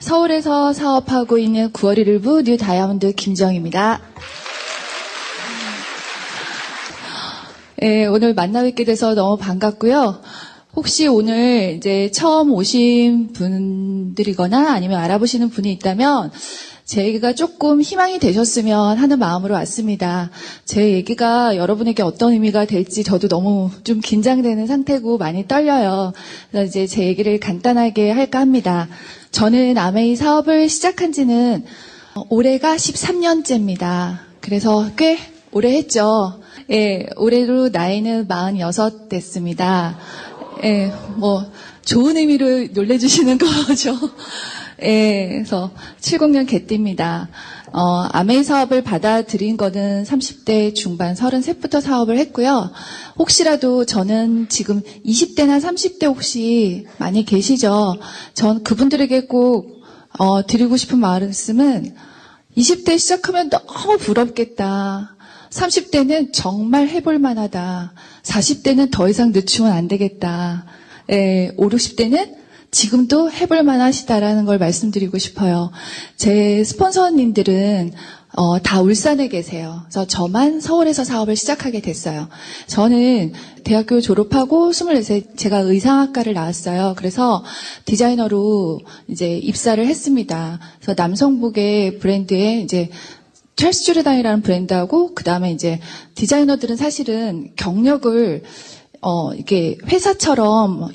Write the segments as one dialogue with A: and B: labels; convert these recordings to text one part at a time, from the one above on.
A: 서울에서 사업하고 있는 9월 1일부 뉴 다이아몬드 김정입니다. 네, 오늘 만나 뵙게 돼서 너무 반갑고요. 혹시 오늘 이제 처음 오신 분들이거나 아니면 알아보시는 분이 있다면 제 얘기가 조금 희망이 되셨으면 하는 마음으로 왔습니다. 제 얘기가 여러분에게 어떤 의미가 될지 저도 너무 좀 긴장되는 상태고 많이 떨려요. 그래서 이제 제 얘기를 간단하게 할까 합니다. 저는 아메이 사업을 시작한 지는 올해가 13년째입니다. 그래서 꽤 오래 했죠. 예, 올해로 나이는 46 됐습니다. 예, 좋은 의미로 놀래주시는 거죠. 예, 그래서 70년 개띠입니다. 아메이 사업을 받아들인 거는 30대 중반 33부터 사업을 했고요. 혹시라도 저는 지금 20대나 30대 혹시 많이 계시죠? 전 그분들에게 꼭 드리고 싶은 말씀은 20대 시작하면 너무 부럽겠다. 30대는 정말 해볼 만하다. 40대는 더 이상 늦추면 안 되겠다. 예, 5, 60대는 지금도 해볼 만하시다라는 걸 말씀드리고 싶어요. 제 스폰서님들은 다 울산에 계세요. 그래서 저만 서울에서 사업을 시작하게 됐어요. 저는 대학교 졸업하고 24세 제가 의상학과를 나왔어요. 그래서 디자이너로 이제 입사를 했습니다. 그래서 남성복의 브랜드에 이제 찰스 주르단이라는 브랜드하고 그다음에 이제 디자이너들은 사실은 경력을 이게 회사처럼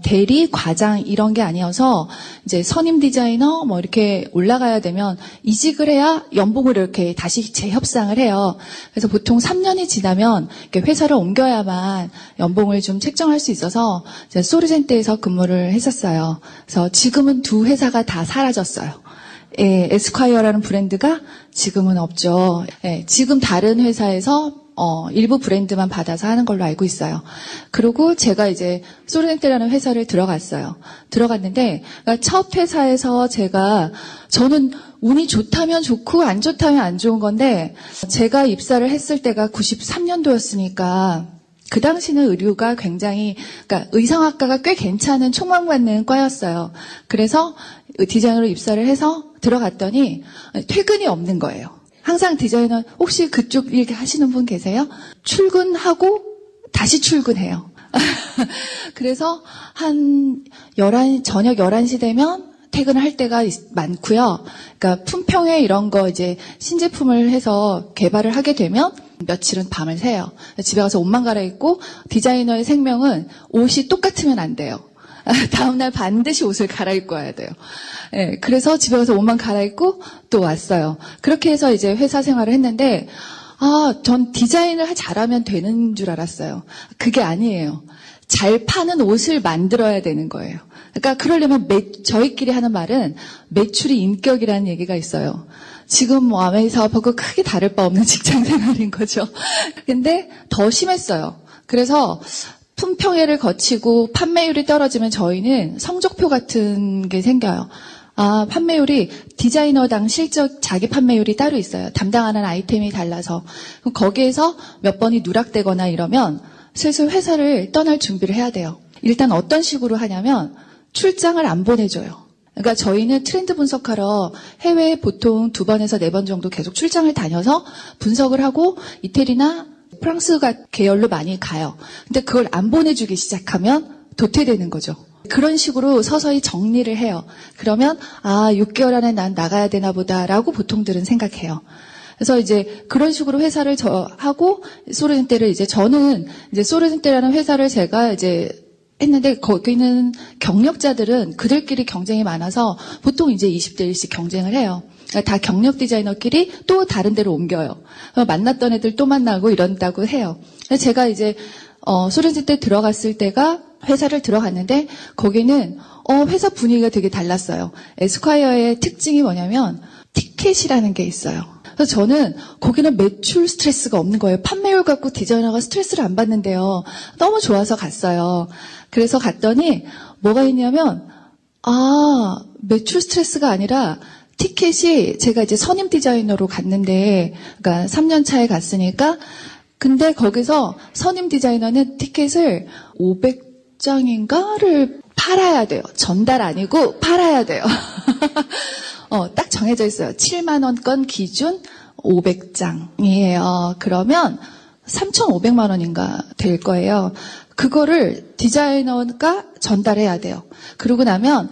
A: 대리, 과장 이런 게 아니어서 이제 선임 디자이너 이렇게 올라가야 되면 이직을 해야 연봉을 이렇게 다시 재협상을 해요. 그래서 보통 3년이 지나면 이렇게 회사를 옮겨야만 연봉을 좀 책정할 수 있어서 이제 소르젠테에서 근무를 했었어요. 그래서 지금은 두 회사가 다 사라졌어요. 예, 에스콰이어라는 브랜드가 지금은 없죠. 예, 지금 다른 회사에서 일부 브랜드만 받아서 하는 걸로 알고 있어요. 그리고 제가 이제 소르젠테라는 회사를 들어갔는데 그러니까 첫 회사에서 저는 운이 좋다면 좋고 안 좋다면 안 좋은 건데 제가 입사를 했을 때가 93년도였으니까 그 당시는 의류가 굉장히 그러니까 의상학과가 꽤 괜찮은 촉망받는 과였어요. 그래서 디자이너로 입사를 해서 들어갔더니 퇴근이 없는 거예요. 항상 디자이너 혹시 그쪽 일 하시는 분 계세요? 출근하고 다시 출근해요. 그래서 한 저녁 11시 되면 퇴근할 때가 많고요. 그러니까 품평회 이런 거 이제 신제품을 해서 개발을 하게 되면 며칠은 밤을 새요. 집에 가서 옷만 갈아입고 디자이너의 생명은 옷이 똑같으면 안 돼요. 다음날 반드시 옷을 갈아입고 와야 돼요. 예, 그래서 집에 가서 옷만 갈아입고 또 왔어요. 그렇게 해서 이제 회사 생활을 했는데, 전 디자인을 잘하면 되는 줄 알았어요. 그게 아니에요. 잘 파는 옷을 만들어야 되는 거예요. 그러니까 그러려면 저희끼리 하는 말은 매출이 인격이라는 얘기가 있어요. 지금 아메이 사업하고 크게 다를 바 없는 직장 생활인 거죠. 근데 더 심했어요. 그래서 품평회를 거치고 판매율이 떨어지면 저희는 성적표 같은 게 생겨요. 판매율이 디자이너당 실적 자기 판매율이 따로 있어요. 담당하는 아이템이 달라서. 그럼 거기에서 몇 번이 누락되거나 이러면 슬슬 회사를 떠날 준비를 해야 돼요. 일단 어떤 식으로 하냐면 출장을 안 보내줘요. 그러니까 저희는 트렌드 분석하러 해외에 보통 2번에서 4번 정도 계속 출장을 다녀서 분석을 하고 이태리나 프랑스가 계열로 많이 가요. 근데 그걸 안 보내주기 시작하면 도태되는 거죠. 그런 식으로 서서히 정리를 해요. 그러면 6개월 안에 난 나가야 되나 보다라고 보통들은 생각해요. 그래서 이제 그런 식으로 회사를 하고 소르젠테를 저는 소르젠테라는 회사를 제가 이제 했는데 거기는 경력자들은 그들끼리 경쟁이 많아서 보통 이제 20대 1씩 경쟁을 해요. 다 경력 디자이너끼리 또 다른 데로 옮겨요. 만났던 애들 또 만나고 이런다고 해요. 제가 이제 소르젠테 들어갔을 때가 회사를 들어갔는데 거기는 회사 분위기가 되게 달랐어요. 에스콰이어의 특징이 뭐냐면 티켓이라는 게 있어요. 그래서 저는 거기는 매출 스트레스가 없는 거예요. 판매율 갖고 디자이너가 스트레스를 안 받는데요. 너무 좋아서 갔어요. 그래서 갔더니 뭐가 있냐면 매출 스트레스가 아니라 티켓이 제가 이제 선임 디자이너로 갔는데 그러니까 3년 차에 갔으니까 근데 거기서 선임 디자이너는 티켓을 500장인가를 팔아야 돼요. 전달 아니고 팔아야 돼요. 딱 정해져 있어요. 7만 원권 기준 500장이에요. 그러면 3,500만 원인가 될 거예요. 그거를 디자이너가 전달해야 돼요. 그러고 나면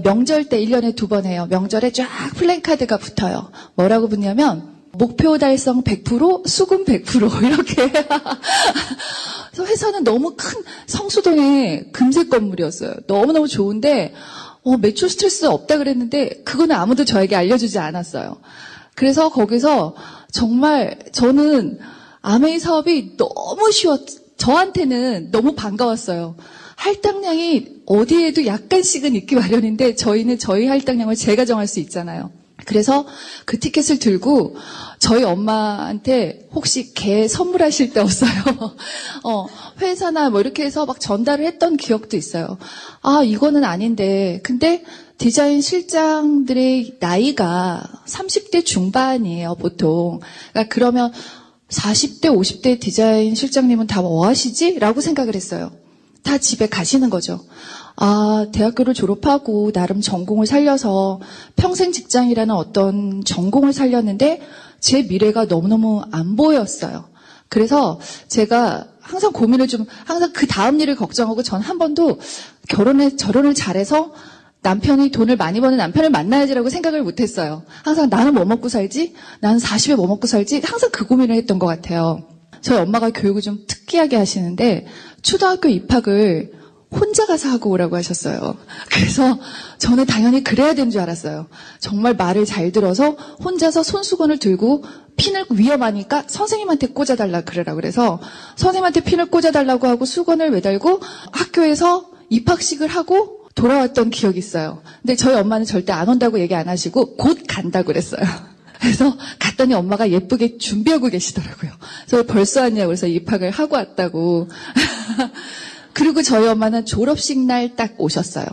A: 명절 때 1년에 2번 해요. 명절에 쫙 플랜카드가 붙어요. 뭐라고 붙냐면 목표 달성 100%, 수금 100% 이렇게. 그래서 회사는 너무 큰 성수동의 금색 건물이었어요. 너무너무 좋은데 매출 스트레스 없다 그랬는데 그거는 아무도 저에게 알려주지 않았어요. 그래서 거기서 정말 저는 아메이 사업이 너무 저한테는 너무 반가웠어요. 할당량이 어디에도 약간씩은 있기 마련인데 저희는 저희 할당량을 제가 정할 수 있잖아요. 그래서 그 티켓을 들고 저희 엄마한테 혹시 개 선물하실 데 없어요? 회사나 뭐 이렇게 해서 막 전달을 했던 기억도 있어요. 아, 이거는 아닌데. 근데 디자인 실장들의 나이가 30대 중반이에요, 보통. 그러니까 그러면 40대, 50대 디자인 실장님은 다 뭐 하시지? 라고 생각을 했어요. 다 집에 가시는 거죠. 아, 대학교를 졸업하고 나름 전공을 살려서 평생 직장이라는 어떤 전공을 살렸는데 제 미래가 너무너무 안 보였어요. 그래서 제가 항상 항상 그 다음 일을 걱정하고 전 한 번도 결혼을 잘해서 남편이 돈을 많이 버는 남편을 만나야지라고 생각을 못했어요. 항상 나는 뭐 먹고 살지? 나는 40에 뭐 먹고 살지? 항상 그 고민을 했던 것 같아요. 저희 엄마가 교육을 좀 특이하게 하시는데 초등학교 입학을 혼자 가서 하고 오라고 하셨어요. 그래서 저는 당연히 그래야 되는 줄 알았어요. 정말 말을 잘 들어서 혼자서 손수건을 들고 핀을 위험하니까 선생님한테 꽂아달라 그러라 그래서 선생님한테 핀을 꽂아달라고 하고 수건을 매달고 학교에서 입학식을 하고 돌아왔던 기억이 있어요. 근데 저희 엄마는 절대 안 온다고 얘기 안 하시고 곧 간다고 그랬어요. 그래서 갔더니 엄마가 예쁘게 준비하고 계시더라고요. 그래서 벌써 왔냐고 그래서 입학을 하고 왔다고. 그리고 저희 엄마는 졸업식 날 딱 오셨어요.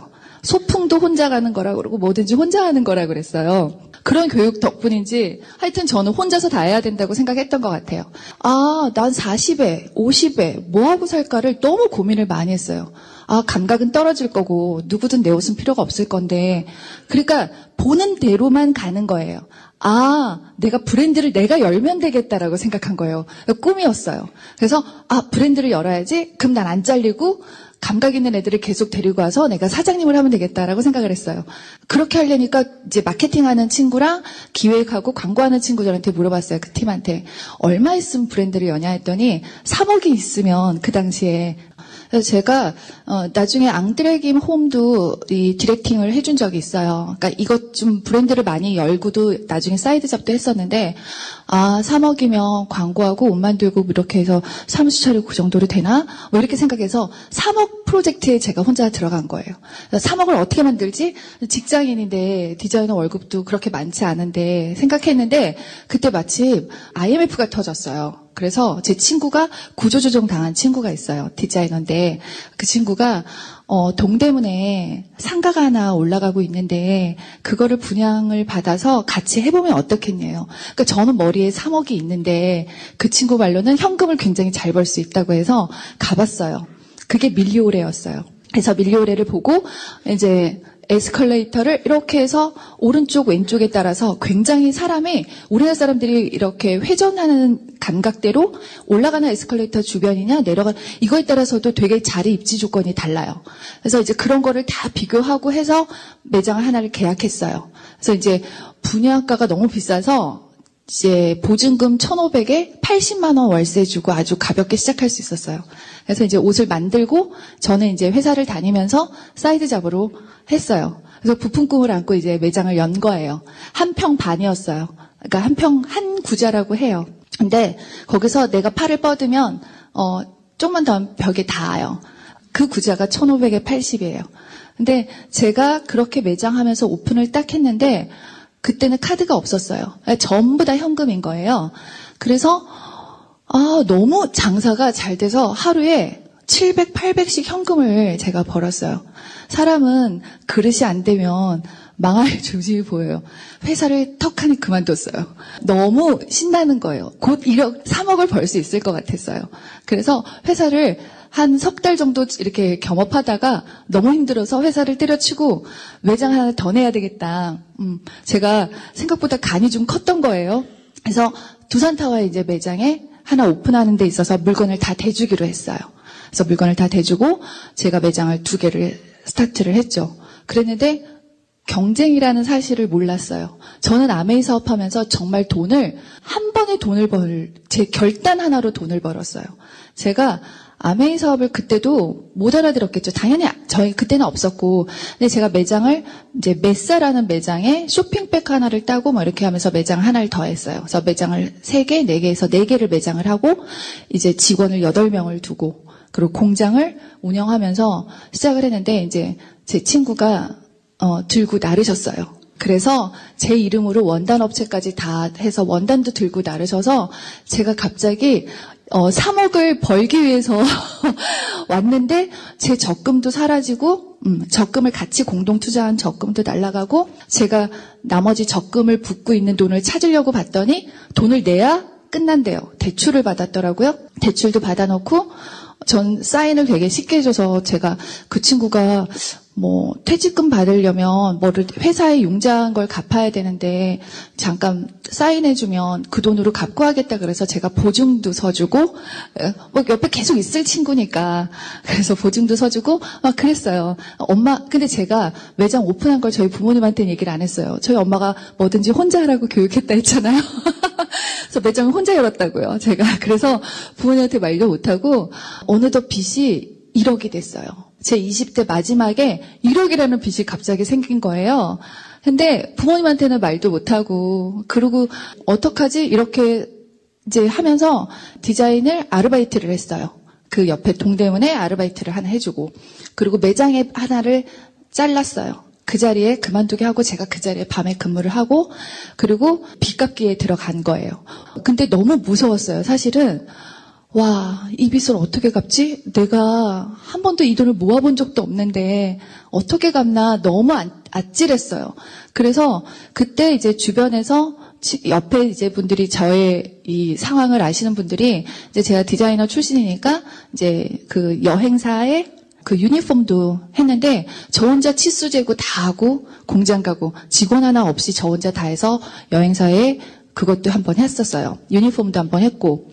A: 소풍도 혼자 가는 거라고 그러고 뭐든지 혼자 하는 거라고 그랬어요. 그런 교육 덕분인지 하여튼 저는 혼자서 다 해야 된다고 생각했던 것 같아요. 아, 난 40에, 50에 뭐하고 살까를 너무 고민을 많이 했어요. 아, 감각은 떨어질 거고 누구든 내 옷은 필요가 없을 건데 그러니까 보는 대로만 가는 거예요. 아, 내가 브랜드를 내가 열면 되겠다라고 생각한 거예요. 꿈이었어요. 그래서 브랜드를 열어야지. 그럼 난 안 잘리고 감각 있는 애들을 계속 데리고 와서 내가 사장님을 하면 되겠다라고 생각을 했어요. 그렇게 하려니까 이제 마케팅하는 친구랑 기획하고 광고하는 친구들한테 물어봤어요. 그 팀한테. 얼마 있으면 브랜드를 여냐 했더니 3억이 있으면 그 당시에. 그래서 제가 나중에 앙드레김 홈도 이 디렉팅을 해준 적이 있어요. 그러니까 이것 좀 브랜드를 많이 열고도 나중에 사이드 잡도 했었는데 3억이면 광고하고 옷 만들고 이렇게 해서 사무실 차리고 그 정도로 되나? 뭐 이렇게 생각해서 3억 프로젝트에 제가 혼자 들어간 거예요. 3억을 어떻게 만들지? 직장인인데 디자이너 월급도 그렇게 많지 않은데 생각했는데 그때 마침 IMF가 터졌어요. 그래서 제 친구가 구조조정 당한 친구가 있어요. 디자이너인데 그 친구가 동대문에 상가가 하나 올라가고 있는데 그거를 분양을 받아서 같이 해보면 어떻겠냐요. 그러니까 저는 머리에 3억이 있는데 그 친구 말로는 현금을 굉장히 잘 벌 수 있다고 해서 가봤어요. 그게 밀리오레였어요. 그래서 밀리오레를 보고 이제 에스컬레이터를 이렇게 해서 오른쪽 왼쪽에 따라서 굉장히 사람이 우리나라 사람들이 이렇게 회전하는 감각대로 올라가는 에스컬레이터 주변이냐 내려가는 이거에 따라서도 되게 자리 입지 조건이 달라요. 그래서 이제 그런 거를 다 비교하고 해서 매장을 하나를 계약했어요. 그래서 이제 분양가가 너무 비싸서 이제 보증금 1,500에 80만 원 월세 주고 아주 가볍게 시작할 수 있었어요. 그래서 이제 옷을 만들고 저는 이제 회사를 다니면서 사이드 잡으로 했어요. 그래서 부품 꿈을 안고 이제 매장을 연 거예요. 한 평 반이었어요. 그러니까 한 구자라고 해요. 근데 거기서 내가 팔을 뻗으면 조금만 더 하면 벽에 닿아요. 그 구자가 1,500에 80이에요. 근데 제가 그렇게 매장하면서 오픈을 딱 했는데 그때는 카드가 없었어요. 전부 다 현금인 거예요. 그래서 너무 장사가 잘 돼서 하루에 700, 800씩 현금을 제가 벌었어요. 사람은 그릇이 안 되면 망할 조짐이 보여요. 회사를 턱하니 그만뒀어요. 너무 신나는 거예요. 곧 3억을 벌 수 있을 것 같았어요. 그래서 회사를 한 석 달 정도 이렇게 겸업하다가 너무 힘들어서 회사를 때려치고 매장 하나 더 내야 되겠다. 제가 생각보다 간이 좀 컸던 거예요. 그래서 두산타워에 이제 매장에 하나 오픈하는 데 있어서 물건을 다 대주기로 했어요. 그래서 물건을 다 대주고 제가 매장을 2개를 스타트를 했죠. 그랬는데 경쟁이라는 사실을 몰랐어요. 저는 아메이 사업하면서 정말 한 번에 제 결단 하나로 돈을 벌었어요. 제가 아메이 사업을 그때도 못 알아들었겠죠. 당연히 저희 그때는 없었고. 근데 제가 매장을 이제 메사라는 매장에 쇼핑백 하나를 따고 뭐 이렇게 하면서 매장 하나를 더 했어요. 그래서 매장을 3개, 4개에서 4개를 매장을 하고 이제 직원을 8명을 두고 그리고 공장을 운영하면서 시작을 했는데 이제 제 친구가 들고 나르셨어요. 그래서 제 이름으로 원단 업체까지 다 해서 원단도 들고 나르셔서 제가 갑자기 3억을 벌기 위해서 왔는데 제 적금도 사라지고 적금을 같이 공동 투자한 적금도 날아가고 제가 나머지 적금을 붓고 있는 돈을 찾으려고 봤더니 돈을 내야 끝난대요. 대출을 받았더라고요. 대출도 받아놓고 전 사인을 되게 쉽게 해줘서 제가 그 친구가 뭐 퇴직금 받으려면 뭐를 회사에 융자한 걸 갚아야 되는데 잠깐 사인해주면 그 돈으로 갚고 하겠다 그래서 제가 보증도 서주고 뭐 옆에 계속 있을 친구니까 그래서 보증도 서주고 막 그랬어요. 근데 제가 매장 오픈한 걸 저희 부모님한테는 얘기를 안 했어요. 저희 엄마가 뭐든지 혼자 하라고 교육했다 했잖아요. 그래서 매장을 혼자 열었다고요. 제가 그래서 부모님한테 말도 못하고 어느덧 빚이 1억이 됐어요. 제 20대 마지막에 1억이라는 빚이 갑자기 생긴 거예요. 근데 부모님한테는 말도 못하고 그러고 어떡하지? 이렇게 이제 하면서 디자인을 아르바이트를 했어요. 그 옆에 동대문에 아르바이트를 하나 해주고 그리고 매장에 하나를 잘랐어요. 그 자리에 그만두게 하고 제가 그 자리에 밤에 근무를 하고 그리고 빚 갚기에 들어간 거예요. 근데 너무 무서웠어요. 사실은 와, 이 빚을 어떻게 갚지? 내가 한 번도 이 돈을 모아본 적도 없는데 어떻게 갚나 너무 아찔했어요. 그래서 그때 이제 주변에서 옆에 이제 분들이 저의 이 상황을 아시는 분들이 이제 제가 디자이너 출신이니까 이제 그 여행사에 그 유니폼도 했는데 저 혼자 치수 재고 다 하고 공장 가고 직원 하나 없이 저 혼자 다 해서 여행사에 그것도 한번 했었어요. 유니폼도 한번 했고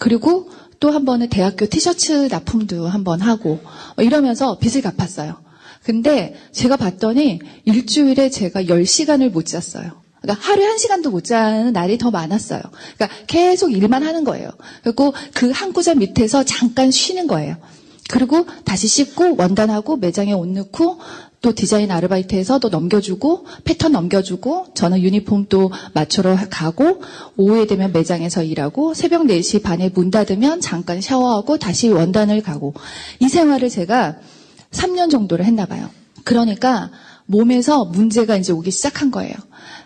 A: 그리고 또 한 번은 대학교 티셔츠 납품도 한번 하고 이러면서 빚을 갚았어요. 근데 제가 봤더니 일주일에 제가 10시간을 못 잤어요. 그러니까 하루에 1시간도 못 자는 날이 더 많았어요. 그러니까 계속 일만 하는 거예요. 그리고 그 한 구자 밑에서 잠깐 쉬는 거예요. 그리고 다시 씻고 원단하고 매장에 옷 넣고 또 디자인 아르바이트해서 또 넘겨주고 패턴 넘겨주고 저는 유니폼 또 맞추러 가고 오후에 되면 매장에서 일하고 새벽 4시 반에 문 닫으면 잠깐 샤워하고 다시 원단을 가고 이 생활을 제가 3년 정도를 했나 봐요. 그러니까 몸에서 문제가 이제 오기 시작한 거예요.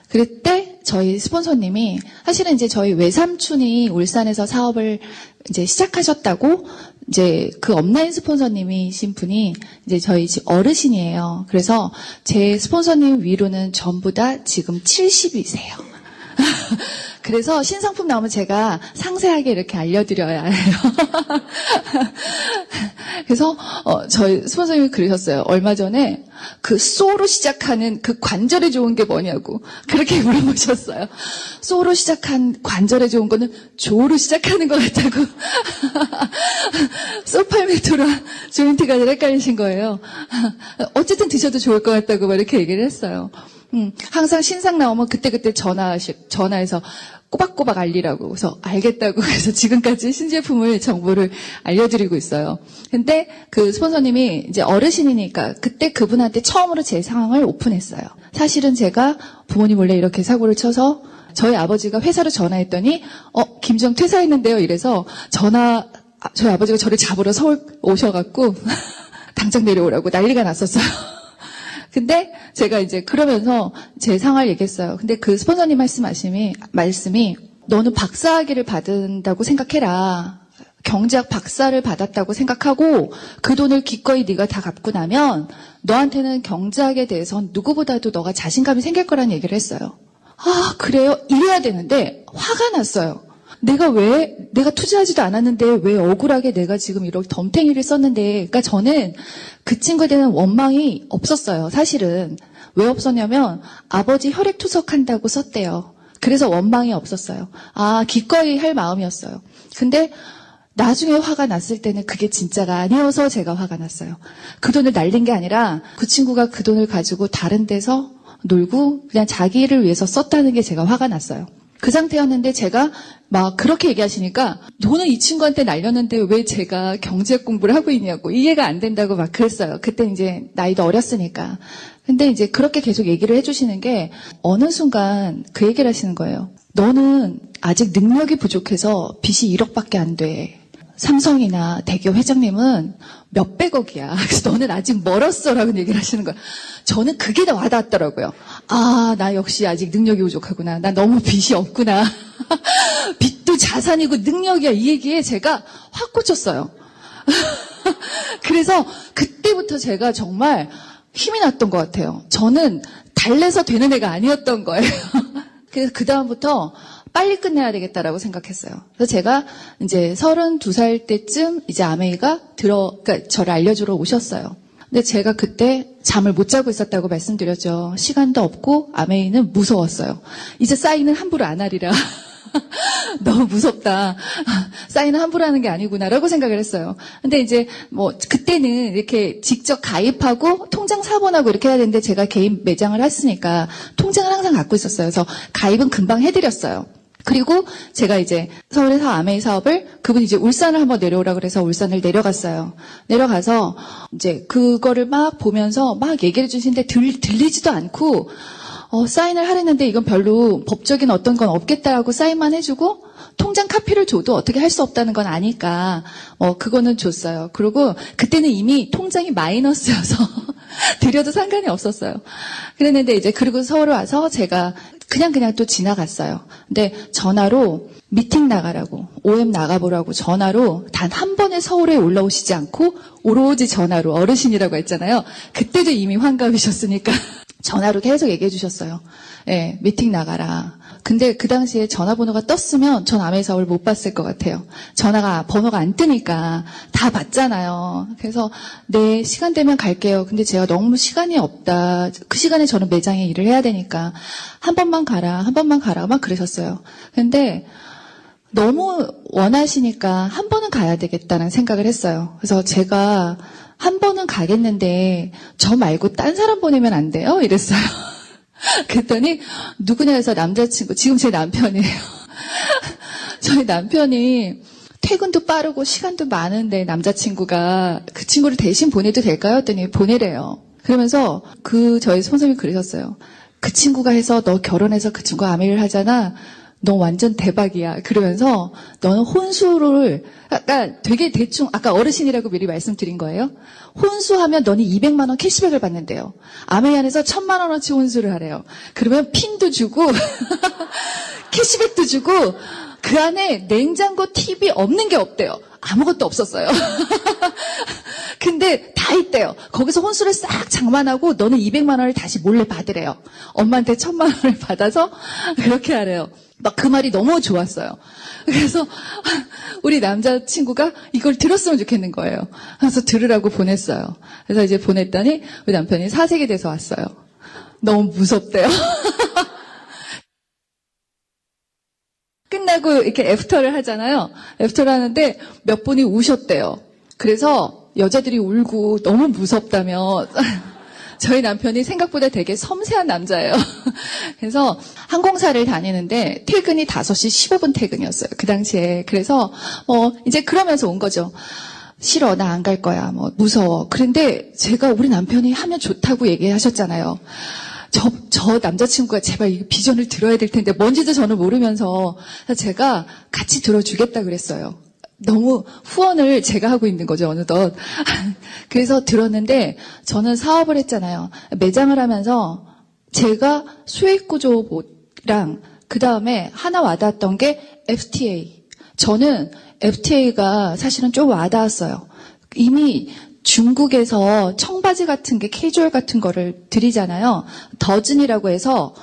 A: 그때 저희 스폰서님이 사실은 이제 저희 외삼촌이 울산에서 사업을 이제 시작하셨다고 이제 그 업라인 스폰서님이신 분이 이제 저희 집 어르신이에요. 그래서 제 스폰서님 위로는 전부 다 지금 70이세요. 그래서 신상품 나오면 제가 상세하게 이렇게 알려드려야 해요. 그래서 저희 스폰서님이 그러셨어요. 얼마 전에 그 소로 시작하는 그 관절에 좋은 게 뭐냐고 그렇게 물어보셨어요. 소로 시작한 관절에 좋은 거는 조로 시작하는 것 같다고. 소팔메토라 조인트가 헷갈리신 거예요. 어쨌든 드셔도 좋을 것 같다고 막 이렇게 얘기를 했어요. 항상 신상 나오면 그때그때 전화해서 꼬박꼬박 알리라고. 그래서 알겠다고. 그래서 지금까지 신제품을 정보를 알려드리고 있어요. 근데 그 스폰서님이 이제 어르신이니까 그때 그분한테 처음으로 제 상황을 오픈했어요. 사실은 제가 부모님 몰래 이렇게 사고를 쳐서 저희 아버지가 회사로 전화했더니 김정 퇴사했는데요. 이래서 저희 아버지가 저를 잡으러 서울 오셔갖고 당장 내려오라고 난리가 났었어요. 근데 제가 이제 그러면서 제 상황을 얘기했어요. 근데 그 스폰서님 말씀이 너는 박사학위를 받은다고 생각해라. 경제학 박사를 받았다고 생각하고 그 돈을 기꺼이 네가 다 갚고 나면 너한테는 경제학에 대해서 누구보다도 너가 자신감이 생길 거라는 얘기를 했어요. 아, 그래요? 이래야 되는데 화가 났어요. 내가 투자하지도 않았는데 왜 억울하게 내가 지금 이렇게 덤탱이를 썼는데, 그러니까 저는 그 친구에 대한 원망이 없었어요, 사실은. 왜 없었냐면, 아버지 혈액투석한다고 썼대요. 그래서 원망이 없었어요. 기꺼이 할 마음이었어요. 근데, 나중에 화가 났을 때는 그게 진짜가 아니어서 제가 화가 났어요. 그 돈을 날린 게 아니라 그 친구가 그 돈을 가지고 다른 데서 놀고 그냥 자기를 위해서 썼다는 게 제가 화가 났어요. 그 상태였는데 제가 막 그렇게 얘기하시니까 돈은 이 친구한테 날렸는데 왜 제가 경제 공부를 하고 있냐고 이해가 안 된다고 막 그랬어요. 그때 이제 나이도 어렸으니까. 근데 이제 그렇게 계속 얘기를 해주시는 게 어느 순간 그 얘기를 하시는 거예요. 너는 아직 능력이 부족해서 빚이 1억밖에 안 돼. 삼성이나 대기업 회장님은 몇백억이야. 그래서 너는 아직 멀었어라고 얘기를 하시는 거야. 저는 그게 다 와닿았더라고요. 나 역시 아직 능력이 부족하구나. 나 너무 빚이 없구나. 빚도 자산이고 능력이야. 이 얘기에 제가 확 꽂혔어요. 그래서 그때부터 제가 정말 힘이 났던 것 같아요. 저는 달래서 되는 애가 아니었던 거예요. 그래서 그다음부터 빨리 끝내야 되겠다라고 생각했어요. 그래서 제가 이제 32살 때쯤 이제 아메이가 그러니까 저를 알려주러 오셨어요. 근데 제가 그때 잠을 못 자고 있었다고 말씀드렸죠. 시간도 없고 아메이는 무서웠어요. 이제 사인은 함부로 안 하리라. 너무 무섭다. 사인은 함부로 하는 게 아니구나라고 생각을 했어요. 근데 이제 뭐 그때는 이렇게 직접 가입하고 통장 사본하고 이렇게 해야 되는데 제가 개인 매장을 했으니까 통장을 항상 갖고 있었어요. 그래서 가입은 금방 해드렸어요. 그리고 제가 이제 서울에서 아메이 사업을 그분이 이제 울산을 한번 내려오라 그래서 울산을 내려갔어요. 내려가서 이제 그거를 막 보면서 막 얘기를 해주시는데 들리지도 않고 사인을 하려는데 이건 별로 법적인 어떤 건 없겠다라고 사인만 해주고 통장 카피를 줘도 어떻게 할 수 없다는 건 아니까 그거는 줬어요. 그리고 그때는 이미 통장이 마이너스여서 드려도 상관이 없었어요. 그랬는데 이제 그리고 서울 와서 제가 그냥 또 지나갔어요. 근데 전화로 미팅 나가라고, OM 나가보라고 전화로 단 한 번에 서울에 올라오시지 않고 오로지 전화로 어르신이라고 했잖아요. 그때도 이미 환갑이셨으니까 전화로 계속 얘기해 주셨어요. 예, 미팅 나가라. 근데 그 당시에 전화번호가 떴으면 전 아메이 사업을 못 봤을 것 같아요. 번호가 안 뜨니까 다 봤잖아요. 그래서 네, 시간 되면 갈게요. 근데 제가 너무 시간이 없다. 그 시간에 저는 매장에 일을 해야 되니까 한 번만 가라 막 그러셨어요. 근데 너무 원하시니까 한 번은 가야 되겠다는 생각을 했어요. 그래서 제가 한 번은 가겠는데 저 말고 딴 사람 보내면 안 돼요? 이랬어요. 그랬더니 누구냐 해서 남자친구, 지금 제 남편이에요. 저희 남편이 퇴근도 빠르고 시간도 많은데 남자친구가 그 친구를 대신 보내도 될까요? 했더니 보내래요. 그러면서 저희 선생님이 그러셨어요. 그 친구가 해서 너 결혼해서 그 친구가 아메이를 하잖아. 너 완전 대박이야. 그러면서 너는 혼수를 아까 되게 대충 아까 어르신이라고 미리 말씀드린 거예요. 혼수하면 너는 200만 원 캐시백을 받는데요. 아메이 안에서 1000만 원어치 혼수를 하래요. 그러면 핀도 주고 캐시백도 주고 그 안에 냉장고, TV 없는 게 없대요. 아무것도 없었어요. 근데 다 있대요. 거기서 혼수를 싹 장만하고 너는 200만 원을 다시 몰래 받으래요. 엄마한테 1000만 원을 받아서 그렇게 하래요. 막 그 말이 너무 좋았어요. 그래서 우리 남자친구가 이걸 들었으면 좋겠는 거예요. 그래서 들으라고 보냈어요. 그래서 이제 보냈더니 우리 남편이 사색이 돼서 왔어요. 너무 무섭대요. 끝나고 이렇게 애프터를 하잖아요. 애프터를 하는데 몇 분이 우셨대요. 그래서 여자들이 울고 너무 무섭다며 저희 남편이 생각보다 되게 섬세한 남자예요. 그래서 항공사를 다니는데 퇴근이 5시 15분 퇴근이었어요. 그 당시에. 그래서 이제 그러면서 온 거죠. 싫어, 나 안 갈 거야. 무서워. 그런데 제가 우리 남편이 하면 좋다고 얘기하셨잖아요. 저 남자친구가 제발 이 비전을 들어야 될 텐데 뭔지도 저는 모르면서 제가 같이 들어주겠다 그랬어요. 너무 후원을 제가 하고 있는 거죠, 어느덧. 그래서 들었는데 저는 사업을 했잖아요. 매장을 하면서 제가 수익구조랑 그 다음에 하나 와닿았던 게 FTA. 저는 FTA가 사실은 좀 와닿았어요. 이미 중국에서 청바지 같은 게 캐주얼 같은 거를 드리잖아요. 더즌이라고 해서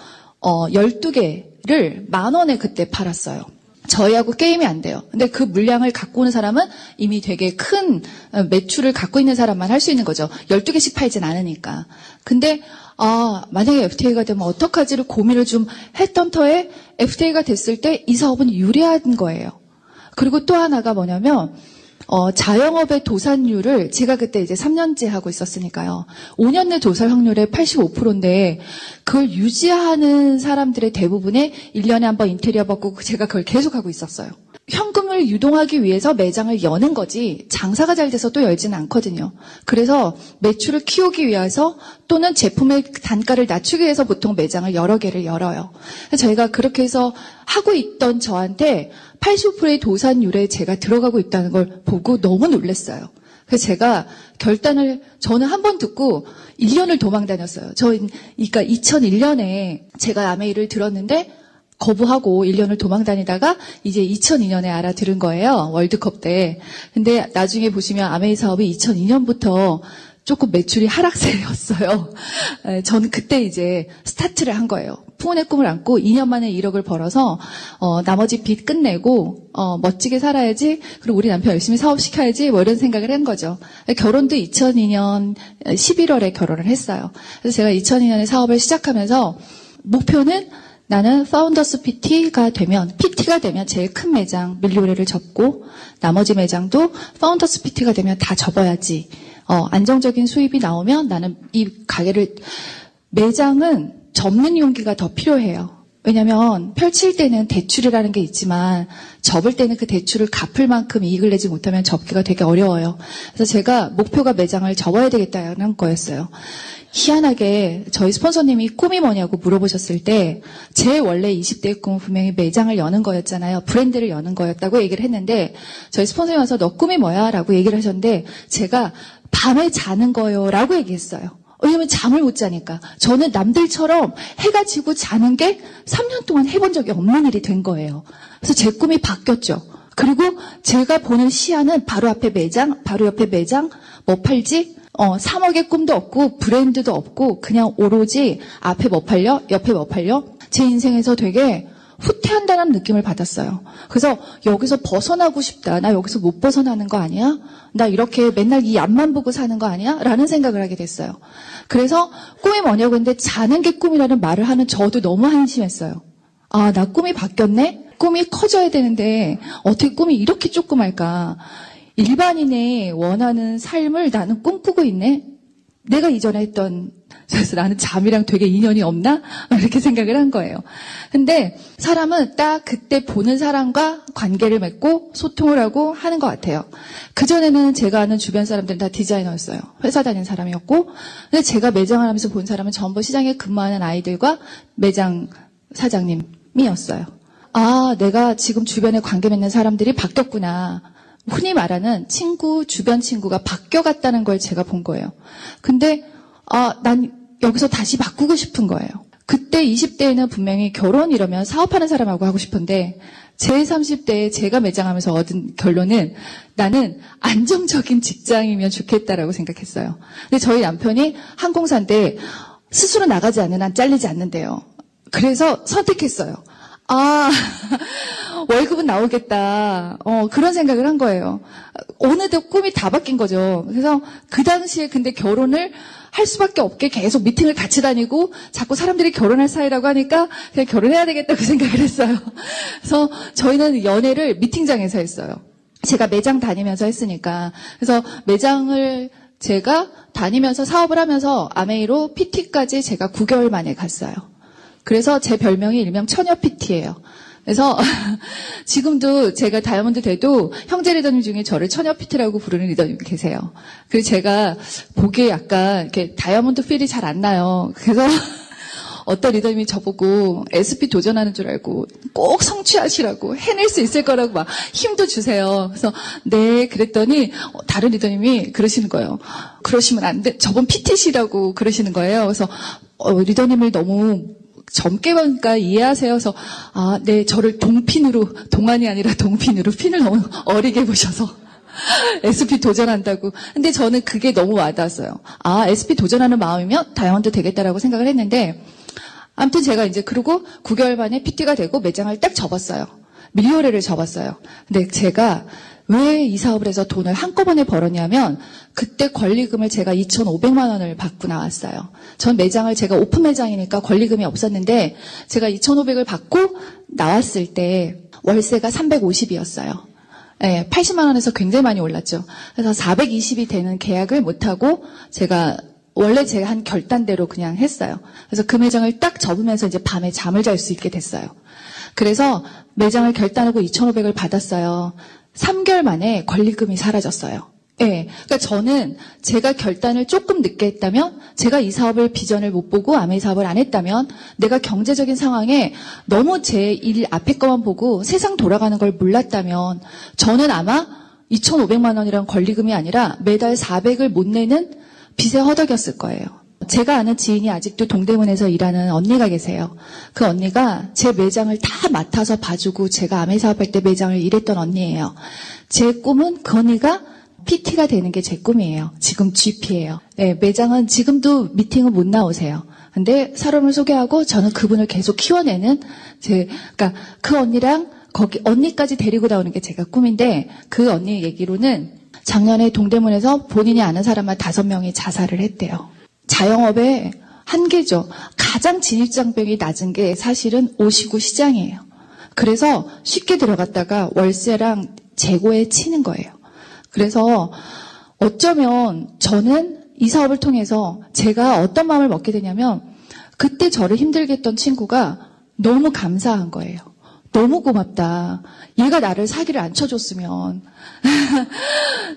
A: 12개를 10,000원에 그때 팔았어요. 저희하고 게임이 안 돼요. 근데 그 물량을 갖고 오는 사람은 이미 되게 큰 매출을 갖고 있는 사람만 할 수 있는 거죠. 12개씩 팔진 않으니까. 근데 만약에 FTA가 되면 어떡하지를 고민을 좀 했던 터에 FTA가 됐을 때 이 사업은 유리한 거예요. 그리고 또 하나가 뭐냐면 자영업의 도산율을 제가 그때 이제 3년째 하고 있었으니까요. 5년 내 도산 확률의 85%인데 그걸 유지하는 사람들의 대부분의 1년에 한 번 인테리어 받고 제가 그걸 계속 하고 있었어요. 현금을 유동하기 위해서 매장을 여는 거지 장사가 잘 돼서 또 열지는 않거든요. 그래서 매출을 키우기 위해서 또는 제품의 단가를 낮추기 위해서 보통 매장을 여러 개를 열어요. 저희가 그렇게 해서 하고 있던 저한테 85%의 도산율에 제가 들어가고 있다는 걸 보고 너무 놀랐어요. 그래서 제가 결단을 저는 한 번 듣고 1년을 도망 다녔어요. 그러니까 2001년에 제가 아메이를 들었는데 거부하고 1년을 도망 다니다가 이제 2002년에 알아들은 거예요. 월드컵 때. 근데 나중에 보시면 아메이 사업이 2002년부터 조금 매출이 하락세였어요. 저는 그때 이제 스타트를 한 거예요. 풍운의 꿈을 안고 2년 만에 1억을 벌어서 나머지 빚 끝내고 멋지게 살아야지. 그리고 우리 남편 열심히 사업시켜야지. 뭐 이런 생각을 한 거죠. 결혼도 2002년 11월에 결혼을 했어요. 그래서 제가 2002년에 사업을 시작하면서 목표는 나는 파운더스 PT가 되면 제일 큰 매장 밀리오레를 접고 나머지 매장도 파운더스 PT가 되면 다 접어야지. 안정적인 수입이 나오면 나는 이 가게를 매장은 접는 용기가 더 필요해요. 왜냐하면 펼칠 때는 대출이라는 게 있지만 접을 때는 그 대출을 갚을 만큼 이익을 내지 못하면 접기가 되게 어려워요. 그래서 제가 목표가 매장을 접어야 되겠다는 거였어요. 희한하게 저희 스폰서님이 꿈이 뭐냐고 물어보셨을 때 제 원래 20대의 꿈은 분명히 매장을 여는 거였잖아요. 브랜드를 여는 거였다고 얘기를 했는데 저희 스폰서님이 와서 너 꿈이 뭐야? 라고 얘기를 하셨는데 제가 밤에 자는 거요 라고 얘기했어요. 왜냐면 잠을 못 자니까. 저는 남들처럼 해가 지고 자는 게 3년 동안 해본 적이 없는 일이 된 거예요. 그래서 제 꿈이 바뀌었죠. 그리고 제가 보는 시야는 바로 앞에 매장, 바로 옆에 매장, 뭐 팔지? 3억의 꿈도 없고 브랜드도 없고 그냥 오로지 앞에 뭐 팔려? 옆에 뭐 팔려? 제 인생에서 되게 후퇴한다는 느낌을 받았어요. 그래서 여기서 벗어나고 싶다. 나 여기서 못 벗어나는 거 아니야? 나 이렇게 맨날 이 앞만 보고 사는 거 아니야? 라는 생각을 하게 됐어요. 그래서 꿈이 뭐냐고 했는데 자는 게 꿈이라는 말을 하는 저도 너무 한심했어요. 나 꿈이 바뀌었네? 꿈이 커져야 되는데 어떻게 꿈이 이렇게 조그말까? 일반인의 원하는 삶을 나는 꿈꾸고 있네? 내가 이전에 했던, 그래서 나는 잠이랑 되게 인연이 없나? 이렇게 생각을 한 거예요. 근데 사람은 딱 그때 보는 사람과 관계를 맺고 소통을 하고 하는 것 같아요. 그전에는 제가 아는 주변 사람들은 다 디자이너였어요. 회사 다니는 사람이었고, 근데 제가 매장을 하면서 본 사람은 전부 시장에 근무하는 아이들과 매장 사장님이었어요. 내가 지금 주변에 관계 맺는 사람들이 바뀌었구나. 흔히 말하는 주변 친구가 바뀌어갔다는 걸 제가 본 거예요. 근데, 난 여기서 다시 바꾸고 싶은 거예요. 그때 20대에는 분명히 결혼 이러면 사업하는 사람하고 하고 싶은데, 제 30대에 제가 매장하면서 얻은 결론은 나는 안정적인 직장이면 좋겠다라고 생각했어요. 근데 저희 남편이 항공사인데 스스로 나가지 않는 한 잘리지 않는데요. 그래서 선택했어요. 월급은 나오겠다. 그런 생각을 한 거예요. 어느덧 꿈이 다 바뀐 거죠. 그래서 그 당시에 근데 결혼을 할 수밖에 없게 계속 미팅을 같이 다니고 자꾸 사람들이 결혼할 사이라고 하니까 그냥 결혼해야 되겠다고 생각을 했어요. 그래서 저희는 연애를 미팅장에서 했어요. 제가 매장 다니면서 했으니까. 그래서 매장을 제가 다니면서 사업을 하면서 아메이로 PT까지 제가 9개월 만에 갔어요. 그래서 제 별명이 일명 처녀 PT예요. 그래서 지금도 제가 다이아몬드 돼도 형제 리더님 중에 저를 처녀 PT라고 부르는 리더님이 계세요. 그래서 제가 보기에 약간 이렇게 다이아몬드 필이 잘 안 나요. 그래서 어떤 리더님이 저보고 SP 도전하는 줄 알고 꼭 성취하시라고 해낼 수 있을 거라고 막 힘도 주세요. 그래서 네 그랬더니 다른 리더님이 그러시는 거예요. 그러시면 안 돼. 저분 PT시라고 그러시는 거예요. 그래서 리더님을 너무 젊게 보니까 이해하세요. 그래서 네 저를 동안이 아니라 동핀으로 핀을 너무 어리게 보셔서 SP 도전한다고. 근데 저는 그게 너무 와닿았어요. SP 도전하는 마음이면 다이아몬드 되겠다라고 생각을 했는데 아무튼 제가 이제 그러고 9개월 만에 PT가 되고 매장을 딱 접었어요. 밀리오레를 접었어요. 근데 제가 왜 이 사업을 해서 돈을 한꺼번에 벌었냐면 그때 권리금을 제가 2,500만 원을 받고 나왔어요. 전 매장을 제가 오픈 매장이니까 권리금이 없었는데 제가 2,500을 받고 나왔을 때 월세가 350이었어요. 네, 80만 원에서 굉장히 많이 올랐죠. 그래서 420이 되는 계약을 못하고 원래 제가 한 결단대로 그냥 했어요. 그래서 그 매장을 딱 접으면서 이제 밤에 잠을 잘 수 있게 됐어요. 그래서 매장을 결단하고 2,500을 받았어요. 3개월 만에 권리금이 사라졌어요. 네, 그러니까 저는 제가 결단을 조금 늦게 했다면, 제가 이 사업을 비전을 못 보고 아메이 사업을 안 했다면, 내가 경제적인 상황에 너무 제 일 앞에 거만 보고 세상 돌아가는 걸 몰랐다면, 저는 아마 2,500만 원이란 권리금이 아니라 매달 400을 못 내는 빚에 허덕였을 거예요. 제가 아는 지인이 아직도 동대문에서 일하는 언니가 계세요. 그 언니가 제 매장을 다 맡아서 봐주고 제가 아메이 사업할 때 매장을 일했던 언니예요. 제 꿈은 그 언니가 PT가 되는 게 제 꿈이에요. 지금 GP예요. 네, 매장은 지금도 미팅은 못 나오세요. 근데 사람을 소개하고 저는 그분을 계속 키워내는 그러니까 그 언니랑 거기 언니까지 데리고 나오는 게 제가 꿈인데 그 언니 얘기로는 작년에 동대문에서 본인이 아는 사람만 5명이 자살을 했대요. 자영업의 한계죠. 가장 진입장벽이 낮은 게 사실은 옷이고 시장이에요. 그래서 쉽게 들어갔다가 월세랑 재고에 치는 거예요. 그래서 어쩌면 저는 이 사업을 통해서 제가 어떤 마음을 먹게 되냐면 그때 저를 힘들게 했던 친구가 너무 감사한 거예요. 너무 고맙다. 얘가 나를 사기를 안 쳐줬으면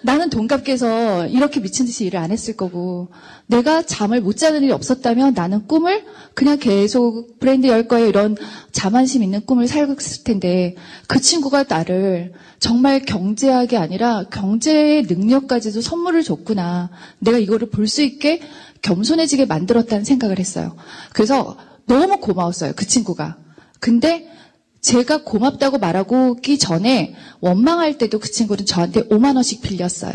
A: 나는 돈값게서 이렇게 미친 듯이 일을 안 했을 거고 내가 잠을 못 자는 일이 없었다면 나는 꿈을 그냥 계속 브랜드 열 거예요. 이런 자만심 있는 꿈을 살았을 텐데 그 친구가 나를 정말 경제학이 아니라 경제의 능력까지도 선물을 줬구나. 내가 이거를 볼 수 있게 겸손해지게 만들었다는 생각을 했어요. 그래서 너무 고마웠어요. 그 친구가. 근데 제가 고맙다고 말하기 전에 원망할 때도 그 친구는 저한테 5만 원씩 빌렸어요.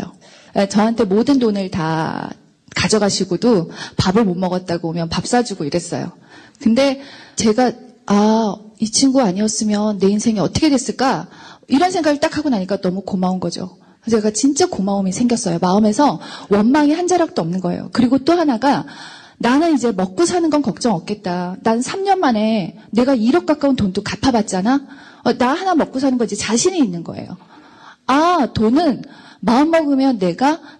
A: 저한테 모든 돈을 다 가져가시고도 밥을 못 먹었다고 오면 밥 사주고 이랬어요. 근데 제가 이 친구 아니었으면 내 인생이 어떻게 됐을까? 이런 생각을 딱 하고 나니까 너무 고마운 거죠. 제가 진짜 고마움이 생겼어요. 마음에서 원망이 한 자락도 없는 거예요. 그리고 또 하나가 나는 이제 먹고 사는 건 걱정 없겠다. 난 3년 만에 내가 1억 가까운 돈도 갚아봤잖아. 나 하나 먹고 사는 거 이제 자신이 있는 거예요. 돈은 마음 먹으면